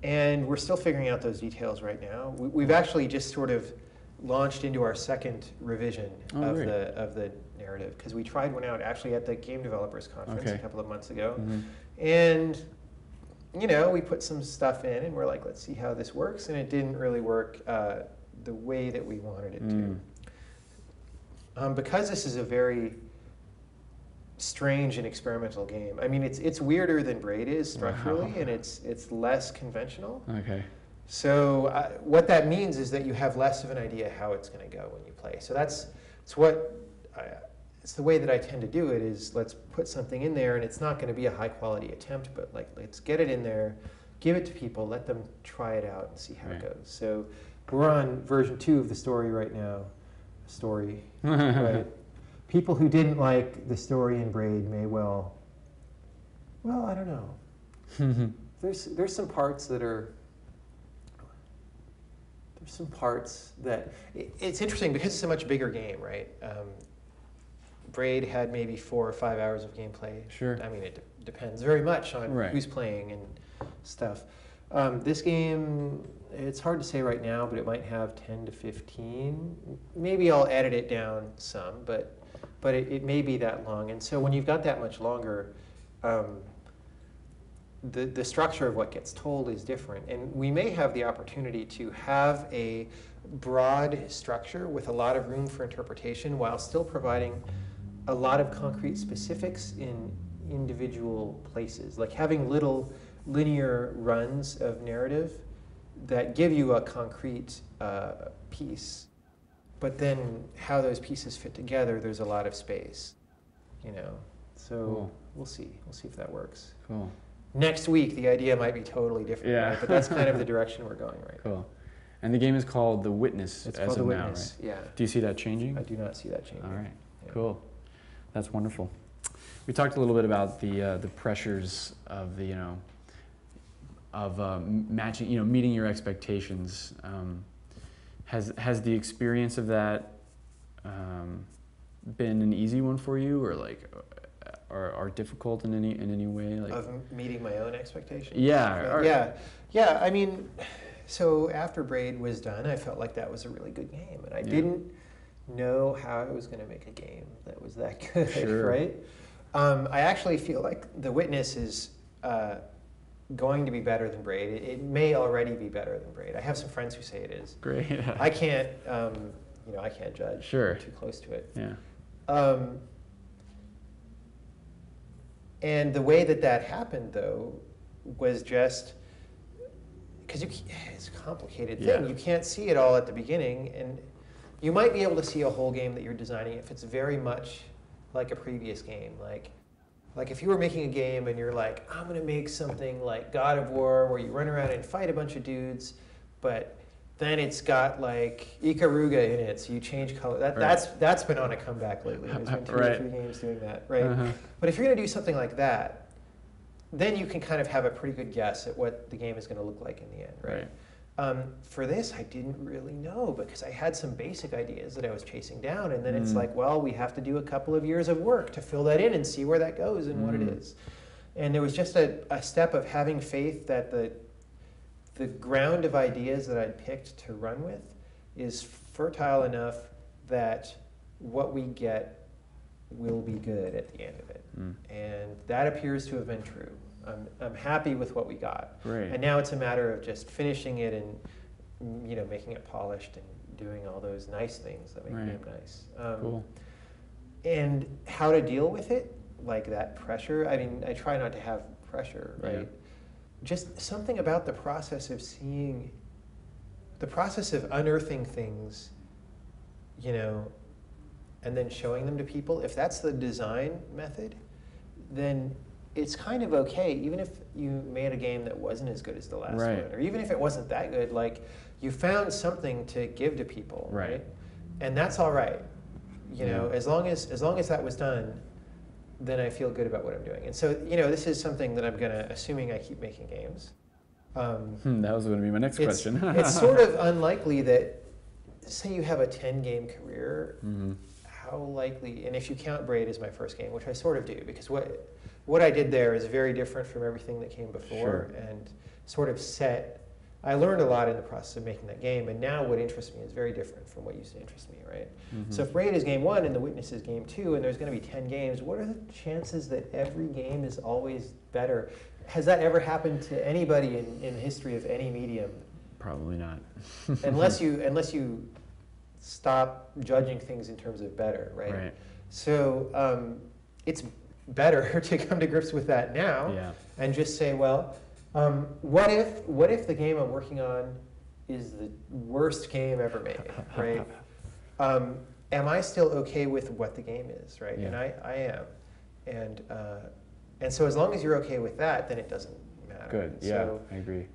And we're still figuring out those details right now. We've actually just sort of launched into our second revision of the narrative, because we tried one out actually at the Game Developers Conference a couple of months ago, and we put some stuff in and we're like, let's see how this works, and it didn't really work the way that we wanted it Because this is a very strange and experimental game. I mean, it's weirder than Braid is structurally, and it's less conventional. Okay. So what that means is that you have less of an idea how it's going to go when you play. So it's the way that I tend to do it is let's put something in there, and it's not going to be a high quality attempt, but like let's get it in there, give it to people, let them try it out and see how it goes. So we're on version 2 of the story right now. Story, right? People who didn't like the story in Braid may well, I don't know. There's some parts that are, it's interesting because it's a much bigger game, right? Braid had maybe 4 or 5 hours of gameplay. Sure. I mean, it depends very much on who's playing and stuff. This game, it's hard to say right now, but it might have 10 to 15. Maybe I'll edit it down some, but it may be that long. And so when you've got that much longer, the structure of what gets told is different. And we may have the opportunity to have a broad structure with a lot of room for interpretation while still providing a lot of concrete specifics in individual places, like having little linear runs of narrative that give you a concrete piece. But then how those pieces fit together, there's a lot of space, you know. So we'll see. We'll see if that works. Cool. Next week, the idea might be totally different, right? But that's kind of the direction we're going right now. Cool. And the game is called The Witness It's as called of The now, Witness, right? yeah. Do you see that changing? I do not see that changing. All right, Yeah. cool. That's wonderful. We talked a little bit about the pressures of the, matching, meeting your expectations. Has the experience of that been an easy one for you, or like, are difficult in any way? Like, of meeting my own expectations? Yeah. Yeah. I mean, so after Braid was done, I felt like that was a really good game, and I didn't know how I was going to make a game that was that good, right? I actually feel like The Witness is going to be better than Braid. It may already be better than Braid. I have some friends who say it is. Great. Yeah. I can't, I can't judge. Sure. I'm too close to it. Yeah. And the way that happened, though, was just because it's a complicated thing. Yeah. You can't see it all at the beginning, and you might be able to see a whole game that you're designing if it's very much like a previous game. Like if you were making a game and you're like, I'm going to make something like God of War where you run around and fight a bunch of dudes, but then it's got like Ikaruga in it, so you change color. That's been on a comeback lately. There's been 2 or 3 games doing that, right? But if you're going to do something like that, then you can kind of have a pretty good guess at what the game is going to look like in the end, right? For this, I didn't really know because I had some basic ideas that I was chasing down, and then it's like, well, we have to do a couple of years of work to fill that in and see where that goes and what it is. And there was just a step of having faith that the ground of ideas that I'd picked to run with is fertile enough that what we get will be good at the end of it. And that appears to have been true. I'm happy with what we got. Great. And now it's a matter of just finishing it and making it polished and doing all those nice things that make the game nice. Cool. And how to deal with it, like that pressure. I mean, I try not to have pressure, right? Yeah. Just something about the process of unearthing things, and then showing them to people. If that's the design method, then it's kind of okay, even if you made a game that wasn't as good as the last one, or even if it wasn't that good, like you found something to give to people, right? And that's all right, as long as that was done, then I feel good about what I'm doing. And so, this is something that I'm gonna, assuming I keep making games. That was going to be my next question. It's sort of unlikely that, say you have a 10-game career, how likely, and if you count Braid as my first game, which I sort of do, because what I did there is very different from everything that came before, and sort of I learned a lot in the process of making that game, and now what interests me is very different from what used to interest me, right? So if Braid is game 1 and The Witness is game 2, and there's going to be 10 games, what are the chances that every game is always better? Has that ever happened to anybody in the history of any medium? Probably not. unless you stop judging things in terms of better, right? So it's better to come to grips with that now and just say, well, what if the game I'm working on is the worst game ever made, right? Am I still okay with what the game is, right? And I am. And so as long as you're okay with that, then it doesn't matter. Good. So I agree.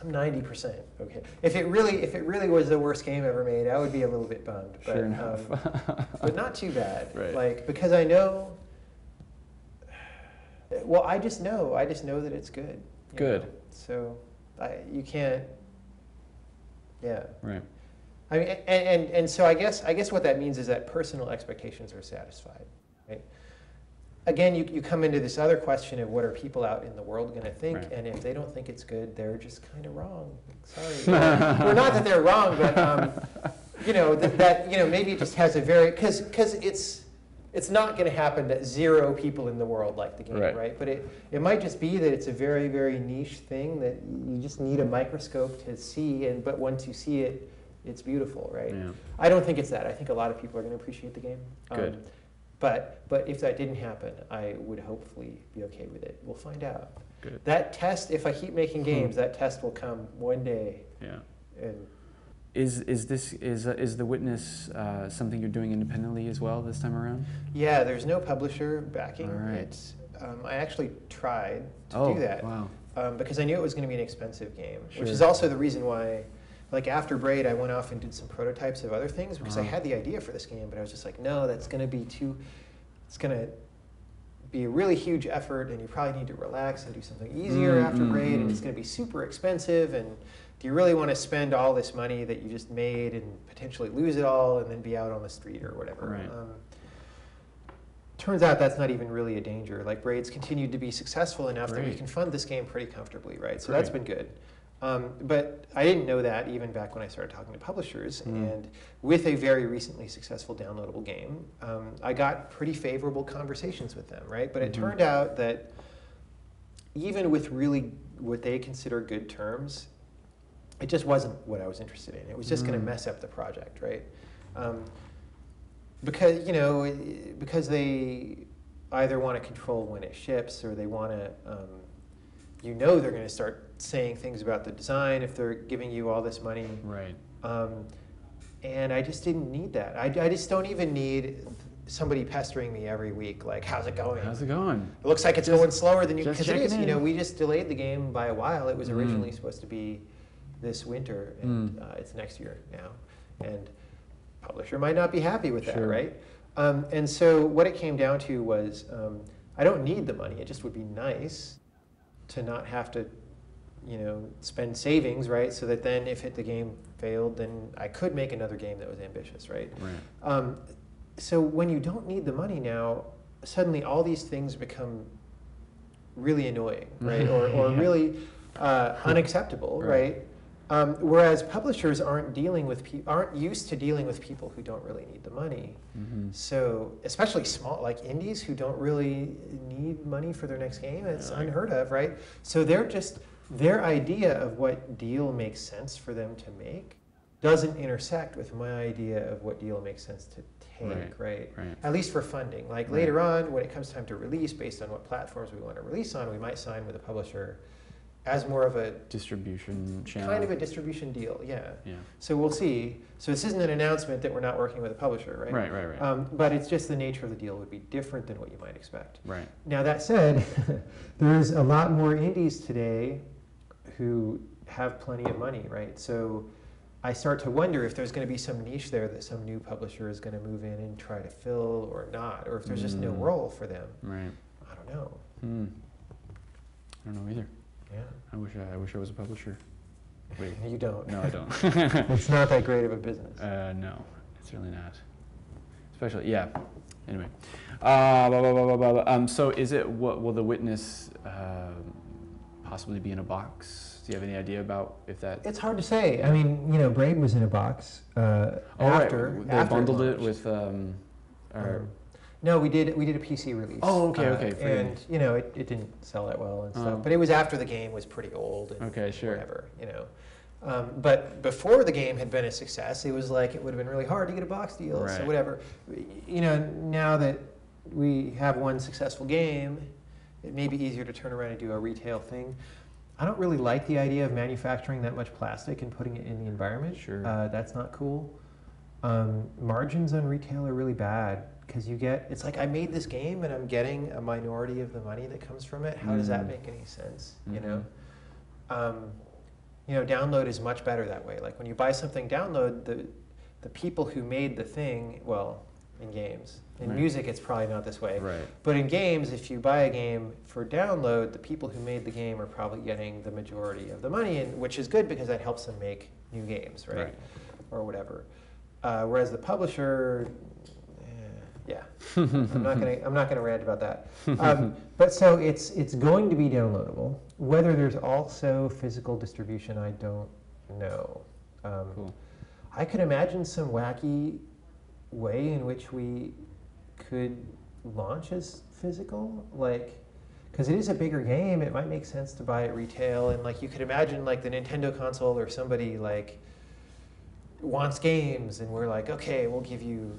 I'm 90% okay. If it really was the worst game ever made, I would be a little bit bummed. But, sure enough. but not too bad. Right. Like, because I know. Well, I just know that it's good. Good. Know? So you can't. Yeah. Right. I mean, and so I guess what that means is that personal expectations are satisfied, right? Again, you come into this other question of what are people out in the world going to think, and if they don't think it's good, they're just kind of wrong. Sorry, well, not that they're wrong, but you know that you know maybe it just has a very because it's not going to happen that 0 people in the world like the game, right? But it might just be that it's a very, very niche thing that you just need a microscope to see, but once you see it, it's beautiful, right? Yeah. I don't think it's that. I think a lot of people are going to appreciate the game. Good. But if that didn't happen, I would hopefully be okay with it. We'll find out. Good. That test, if I keep making games, that test will come one day. Yeah. And Is The Witness something you're doing independently as well this time around? Yeah, there's no publisher backing. All right. It's, I actually tried to do that. Wow. Because I knew it was going to be an expensive game, Sure. which is also the reason why, like after Braid, I went off and did some prototypes of other things because I had the idea for this game, but I was just like, no, that's going to be it's going to be a really huge effort, and you probably need to relax and do something easier after Braid, and it's going to be super expensive, and do you really want to spend all this money that you just made and potentially lose it all and then be out on the street or whatever? Right. Turns out that's not even really a danger. Like Braid's continued to be successful enough that we can fund this game pretty comfortably, right? So that's been good. But I didn't know that even back when I started talking to publishers. And with a very recently successful downloadable game, I got pretty favorable conversations with them, right? But it turned out that even with really what they consider good terms, it just wasn't what I was interested in. It was just going to mess up the project, right? Because they either want to control when it ships, or they want to, they're going to start saying things about the design if they're giving you all this money. Right. And I just didn't need that. I just don't even need somebody pestering me every week, like, how's it going? How's it going? It looks like it's going slower than you, because it is. In. We just delayed the game by a while. It was originally supposed to be this winter, and it's next year now. And publisher might not be happy with that, right? And so what it came down to was, I don't need the money. It just would be nice to not have to, spend savings, right? So that then if the game failed, then I could make another game that was ambitious, right? So when you don't need the money now, suddenly all these things become really annoying, right? Or really unacceptable, right? Whereas publishers aren't used to dealing with people who don't really need the money. So especially small, like indies who don't really need money for their next game, it's unheard of, right? So their idea of what deal makes sense for them to make doesn't intersect with my idea of what deal makes sense to take, right? At least for funding. Like later on, when it comes time to release, based on what platforms we want to release on, we might sign with a publisher as more of a distribution channel. Kind of a distribution deal, yeah. So we'll see. So this isn't an announcement that we're not working with a publisher, right? Right. But it's just the nature of the deal would be different than what you might expect. Right. Now that said, there's a lot more indies today who have plenty of money, right? So I start to wonder if there's going to be some niche there that some new publisher is going to move in and try to fill or not, or if there's just no role for them. Right. I don't know. I don't know either. Yeah. I wish I was a publisher. Wait. You don't. No, I don't. It's not that great of a business. No, it's really not. Especially, Anyway. So is it, what will The Witness possibly be in a box? Do you have any idea about if that? It's hard to say. I mean, Braid was in a box after they bundled it with. No, we did a PC release. Oh, okay. And it didn't sell that well and stuff. But it was after the game was pretty old and whatever. But before the game had been a success, it was like it would have been really hard to get a box deal. Right. So whatever. You know, now that we have one successful game, it may be easier to turn around and do a retail thing. I don't really like the idea of manufacturing that much plastic and putting it in the environment. Sure. That's not cool. Margins on retail are really bad because you get, it's like I made this game and I'm getting a minority of the money that comes from it. How does that make any sense? You know? You know, download is much better that way. Like when you buy something download, the people who made the thing, well, in games. In music, it's probably not this way. Right. But in games, if you buy a game for download, the people who made the game are probably getting the majority of the money, and, which is good because that helps them make new games, right? Or whatever. Whereas the publisher, yeah, I'm not gonna rant about that. But so it's going to be downloadable. Whether there's also physical distribution, I don't know. Cool. I could imagine some wacky way in which we could launch as physical, like, because it is a bigger game, it might make sense to buy it retail, and like you could imagine like the Nintendo console or somebody like wants games, and we're like, okay, we'll give you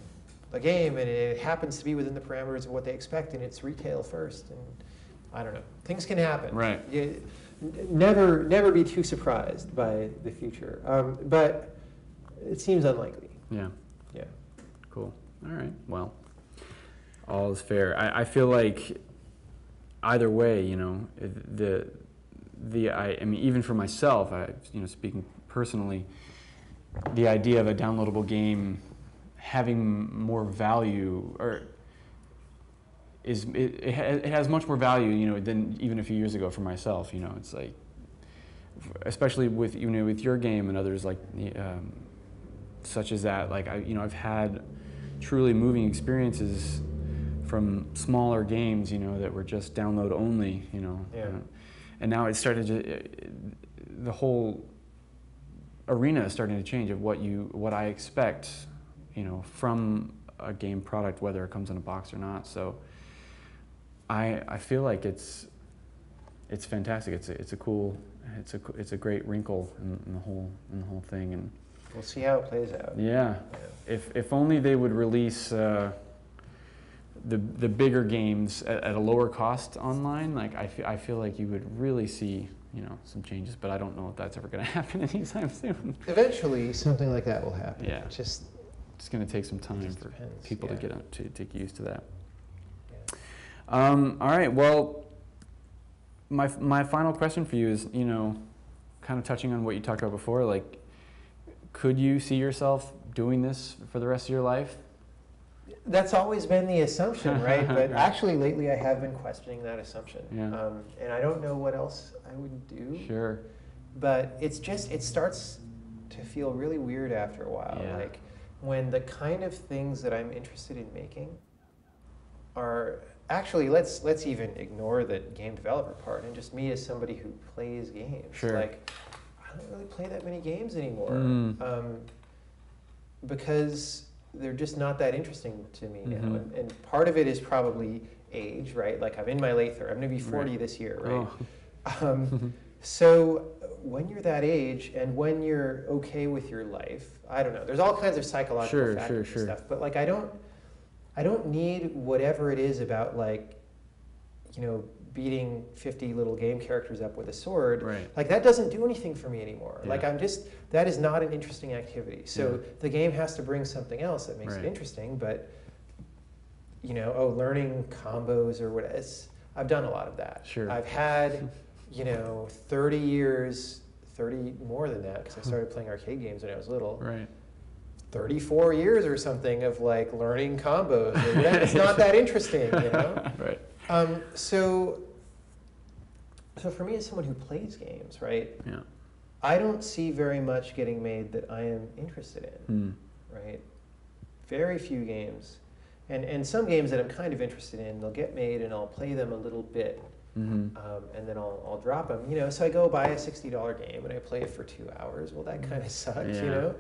a game, and it happens to be within the parameters of what they expect, and it's retail first, and I don't know, things can happen. Right. Never be too surprised by the future, but it seems unlikely. Yeah. Yeah. Cool. All right. Well, all is fair. I feel like either way, you know, I mean, even for myself, you know, speaking personally, the idea of a downloadable game having more value, or it has much more value, you know, than even a few years ago for myself. You know, it's like, especially with, you know, with your game and others like such as that. Like I've had truly moving experiences from smaller games, you know, that were just download only, you know. Yeah. And now it's started to, the whole arena is starting to change of what I expect, you know, from a game product, whether it comes in a box or not. So I feel like it's fantastic. It's a great wrinkle in the whole thing, and we'll see how it plays out. Yeah. If only they would release the bigger games at a lower cost online. Like I feel like you would really see, you know, some changes, but I don't know if that's ever going to happen anytime soon. Eventually, something like that will happen. Yeah. It's going to take some time for people to get used to that. Yeah. All right. Well, my final question for you is, you know, kind of touching on what you talked about before, like, could you see yourself doing this for the rest of your life? That's always been the assumption, right? But actually, lately, I have been questioning that assumption. Yeah. And I don't know what else I would do. Sure. But it starts to feel really weird after a while. Yeah. Like when the kind of things that I'm interested in making are actually, let's even ignore the game developer part and just me as somebody who plays games. Sure. Like, I don't really play that many games anymore because they're just not that interesting to me now. And part of it is probably age, right? Like I'm in my late 30s. I'm going to be 40 this year, right? Oh. So when you're that age and when you're okay with your life, I don't know. There's all kinds of psychological factors and stuff. But like I don't need whatever it is about, like, you know, beating 50 little game characters up with a sword. Right. Like that doesn't do anything for me anymore. Yeah. Like that is not an interesting activity. So the game has to bring something else that makes it interesting. But, you know, learning combos or whatever, I've done a lot of that. Sure. I've had, you know, 30 years, 30 more than that, because I started playing arcade games when I was little. Right. 34 years or something of like learning combos. It's not that interesting, you know? Right. So for me as someone who plays games, right? Yeah. I don't see very much getting made that I am interested in, right? Very few games. And some games that I'm kind of interested in, they'll get made and I'll play them a little bit. And then I'll drop them, you know. So I go buy a $60 game and I play it for 2 hours. Well, that kind of sucks, you know.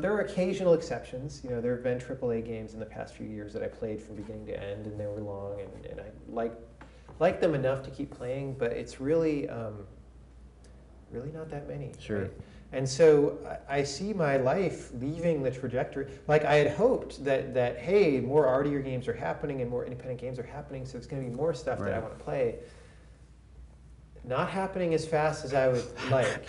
There are occasional exceptions. You know, there have been AAA games in the past few years that I played from beginning to end, and they were long, and I like them enough to keep playing. But it's really, really not that many. Sure. Right? And so I see my life leaving the trajectory. Like I had hoped that hey, more artier games are happening and more independent games are happening, so there's going to be more stuff that I want to play. Not happening as fast as I would like.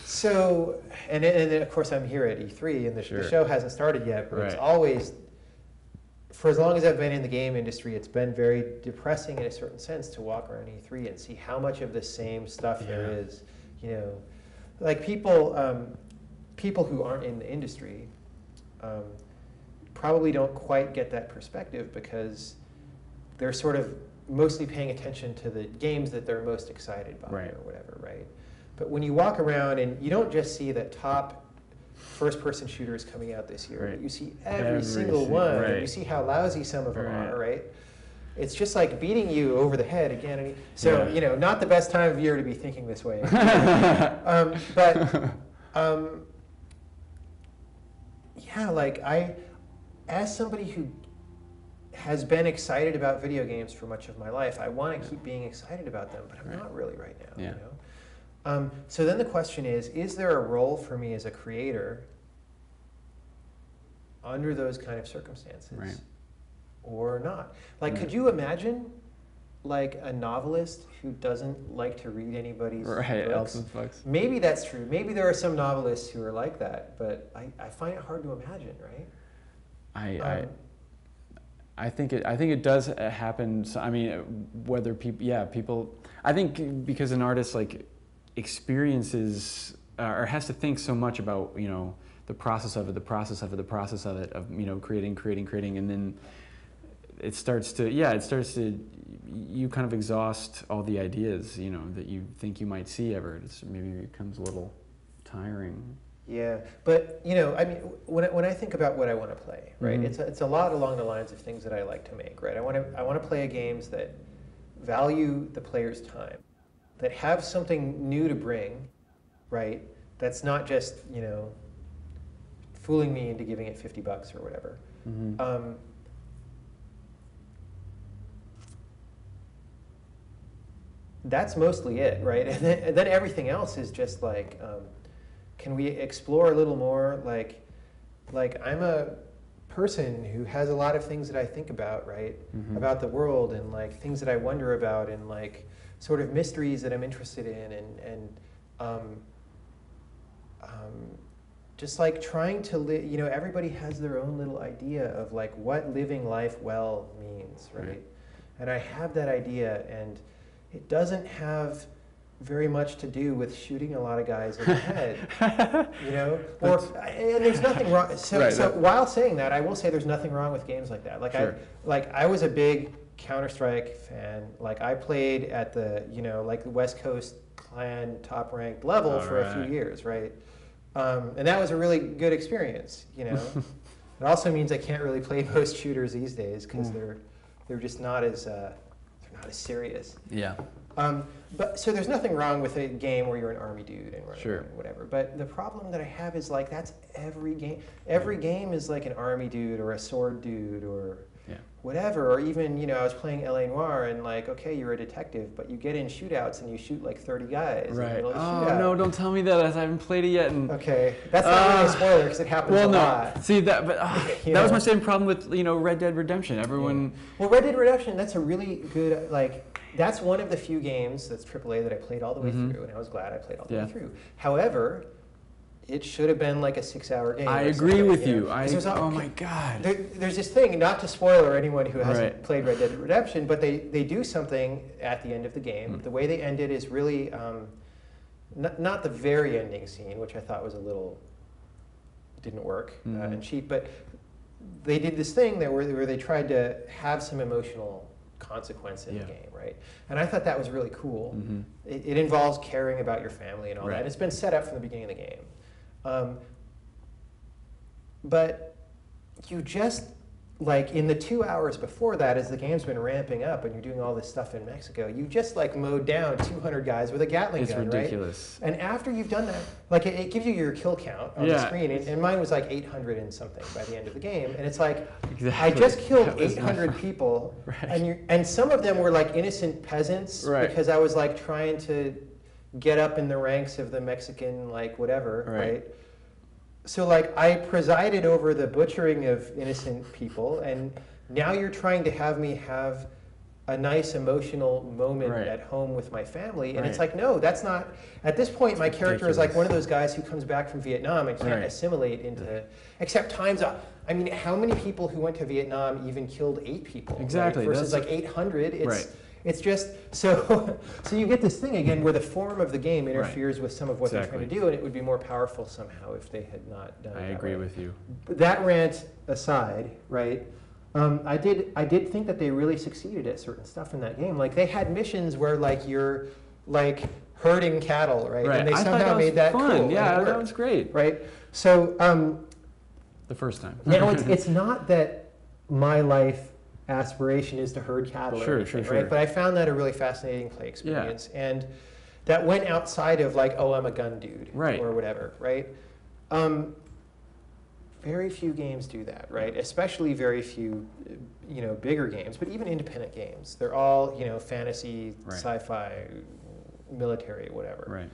So, and then of course I'm here at E3, and the show hasn't started yet, but it's always, for as long as I've been in the game industry, it's been very depressing in a certain sense to walk around E3 and see how much of the same stuff there is. You know, like people who aren't in the industry probably don't quite get that perspective because they're sort of mostly paying attention to the games that they're most excited by or whatever, right? But when you walk around and you don't just see the top first-person shooters coming out this year, but you see every single one, and you see how lousy some of them are, right? It's just like beating you over the head again. And so, you know, not the best time of year to be thinking this way. Yeah, like as somebody who has been excited about video games for much of my life, I want to keep being excited about them, but I'm not really right now. You know? So then the question is there a role for me as a creator under those kind of circumstances or not? Like, could you imagine like a novelist who doesn't like to read anybody's books? Maybe that's true. Maybe there are some novelists who are like that, but I find it hard to imagine, right? I think it does happen. So, I mean, whether people. I think because an artist like experiences or has to think so much about the process of it, of creating, and then it starts to you kind of exhaust all the ideas that you think you might see ever. Maybe it becomes a little tiring. Yeah, but I mean, when I think about what I want to play, right? It's a lot along the lines of things that I like to make, right? I want to play games that value the player's time, that have something new to bring, right? That's not just fooling me into giving it $50 or whatever. That's mostly it, right? And then everything else is just like. Can we explore a little more? Like I'm a person who has a lot of things that I think about, right? About the world and like things that I wonder about and like sort of mysteries that I'm interested in and just like trying to live. Everybody has their own little idea of like what living life well means, right? And I have that idea, and it doesn't have very much to do with shooting a lot of guys in the head, and there's nothing wrong. So while saying that, I will say there's nothing wrong with games like that. Like I was a big Counter-Strike fan. Like I played at the like the West Coast clan top ranked level for a few years, right? And that was a really good experience. It also means I can't really play most shooters these days because they're just not as serious. Yeah. But so there's nothing wrong with a game where you're an army dude and whatever. But the problem that I have is like that's every game. Every game is like an army dude or a sword dude or whatever. Or even I was playing LA Noire and like okay, you're a detective, but you get in shootouts and you shoot like 30 guys. In the middle of the shootout. No, don't tell me that. I haven't played it yet. And okay, that's not really a spoiler because it happens a lot. See that, but that was my same problem with Red Dead Redemption. Everyone. Well, Red Dead Redemption, that's a really good like. That's one of the few games that's AAA that I played all the way through, and I was glad I played all the way through. However, it should have been like a 6-hour game. I agree with you. Oh my God. There's this thing, not to spoil anyone who hasn't played Red Dead Redemption, but they do something at the end of the game. The way they end it is really, not the very ending scene, which I thought was a little, didn't work and cheap, but they did this thing where they tried to have some emotional consequence in the game, right? And I thought that was really cool. It involves caring about your family and all that. It's been set up from the beginning of the game. But you just, like in the 2 hours before that, as the game's been ramping up and you're doing all this stuff in Mexico, you just like mowed down 200 guys with a Gatling gun, It's ridiculous. Right? And after you've done that, like it gives you your kill count on the screen, and mine was like 800 and something by the end of the game. And it's like, I just killed 800 people, and some of them were like innocent peasants because I was like trying to get up in the ranks of the Mexican, like, whatever, right? So, like, I presided over the butchering of innocent people, and now you're trying to have me have a nice emotional moment at home with my family, and it's like, no, that's not. At this point, my character is like one of those guys who comes back from Vietnam and can't assimilate into. Except times up. I mean, how many people who went to Vietnam even killed 8 people? Exactly. Right? Versus like 800. It's just so. So you get this thing again where the form of the game interferes with some of what they're trying to do, and it would be more powerful somehow if they had not done it. I agree with you. But that rant aside, right? I did think that they really succeeded at certain stuff in that game. Like they had missions where like you're like herding cattle, right? And they somehow made that cool. Yeah, that was great. Right. So the first time. Now it's not that my life aspiration is to herd cattle. Sure. Right? But I found that a really fascinating play experience, and that went outside of like, oh, I'm a gun dude, or whatever, right? Very few games do that, right? Especially very few, bigger games, but even independent games. They're all, fantasy, sci-fi, military, whatever.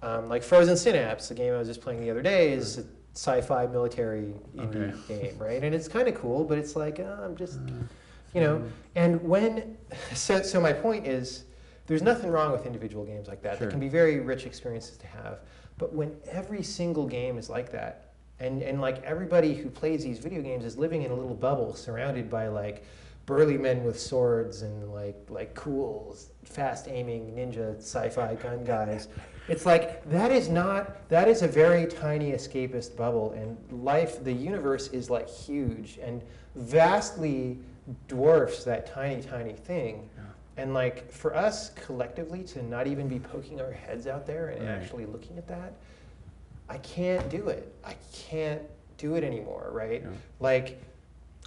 Right. Like Frozen Synapse, the game I was just playing the other day, is a sci-fi military indie game, right? And it's kind of cool, but it's like, I'm just, and when, so my point is, there's nothing wrong with individual games like that. They can be very rich experiences to have. But when every single game is like that, and like everybody who plays these video games is living in a little bubble surrounded by like burly men with swords and like cool, fast aiming ninja sci-fi gun guys. It's like that is a very tiny escapist bubble, and the universe is like huge and vastly dwarfs that tiny thing. And like for us collectively to not even be poking our heads out there and actually looking at that, I can't do it. I can't do it anymore, right? Yeah. Like,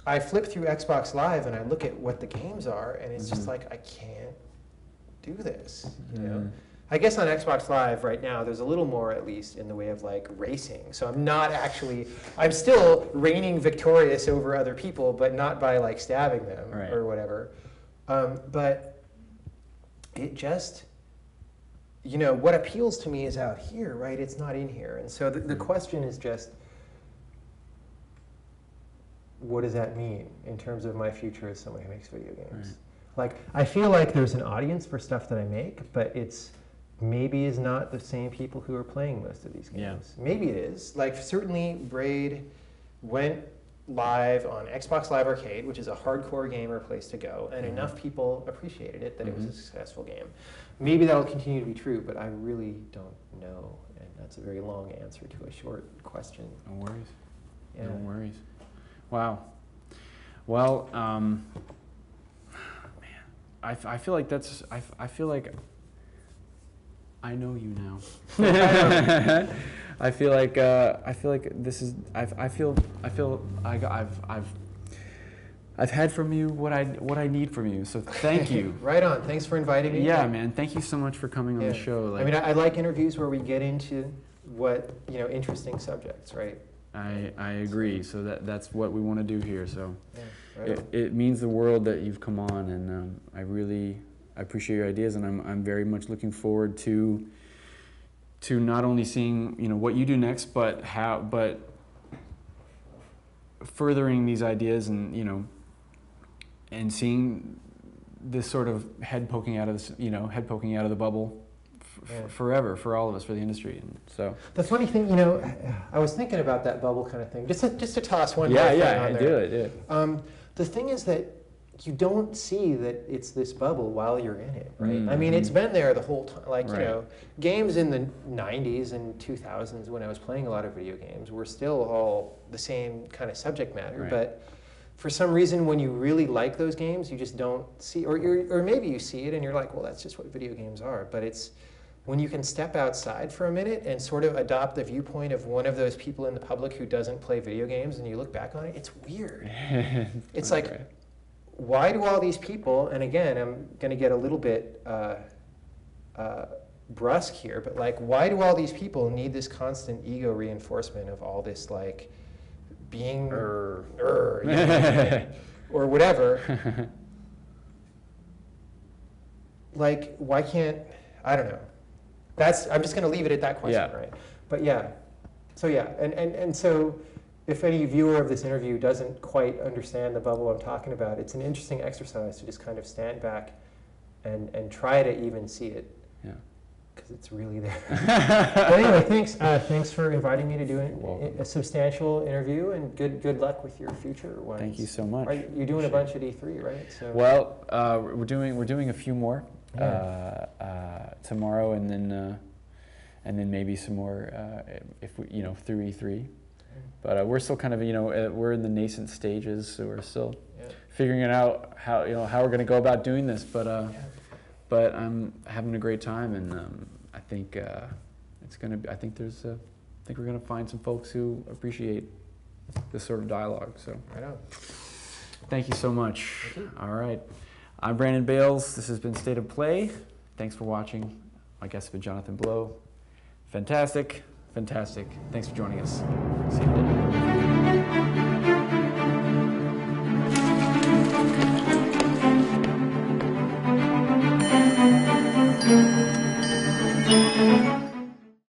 I flip through Xbox Live and I look at what the games are, and it's just like, I can't do this, you know? I guess on Xbox Live right now, there's a little more, at least, in the way of like racing. So I'm still reigning victorious over other people, but not by like stabbing them or whatever. But it just, what appeals to me is out here, right? It's not in here. And so the question is just, what does that mean in terms of my future as someone who makes video games? Like, I feel like there's an audience for stuff that I make, but it's maybe is not the same people who are playing most of these games. Maybe it is. Like, certainly Braid went live on Xbox Live Arcade, which is a hardcore gamer place to go, and enough people appreciated it that it was a successful game. Maybe that'll continue to be true, but I really don't know, and that's a very long answer to a short question. No worries. Yeah. No worries. Wow. Well, man, I feel like that's, I feel like I know you now. I feel like this is, I've had from you what I need from you, so thank you. Right on. Thanks for inviting me. Yeah, man. Thank you so much for coming on the show. Like, I mean, I like interviews where we get into what, interesting subjects, right? I agree. So that's what we want to do here. So right it means the world that you've come on, and I really appreciate your ideas, and I'm very much looking forward to not only seeing what you do next, but furthering these ideas, and and seeing this sort of head poking out of the bubble forever for all of us, for the industry. And so the funny thing, I was thinking about that bubble kind of thing. Just to toss one. Do it. The thing is that you don't see that it's this bubble while you're in it, right? I mean, it's been there the whole time. Like, games in the 90s and 2000s when I was playing a lot of video games were still all the same kind of subject matter. But for some reason, when you really like those games, you just don't see, or maybe you see it and you're like, well, that's just what video games are. But it's when you can step outside for a minute and sort of adopt the viewpoint of one of those people in the public who doesn't play video games, and you look back on it, it's weird. It's like, why do all these people, and again, I'm going to get a little bit brusque here, but like, why do all these people need this constant ego reinforcement of all this, like, being, or whatever? Like, why can't, I don't know. I'm just going to leave it at that question, right? But yeah, so yeah, and so if any viewer of this interview doesn't quite understand the bubble I'm talking about, it's an interesting exercise to just kind of stand back and try to even see it. Yeah. Because it's really there. But anyway, thanks for inviting me to do a substantial interview, and good luck with your future ones. Thank you so much. You're doing a bunch at E3, right? So. Well, we're doing a few more tomorrow, and then maybe some more if we through E3. But we're still kind of we're in the nascent stages, so we're still figuring it out how we're going to go about doing this. But I'm having a great time, and I think it's going to be. I think we're going to find some folks who appreciate this sort of dialogue. So, right on. Thank you so much. All right, I'm Brandon Bales. This has been State of Play. Thanks for watching. My guest has been Jonathan Blow. Fantastic. Thanks for joining us. See you later.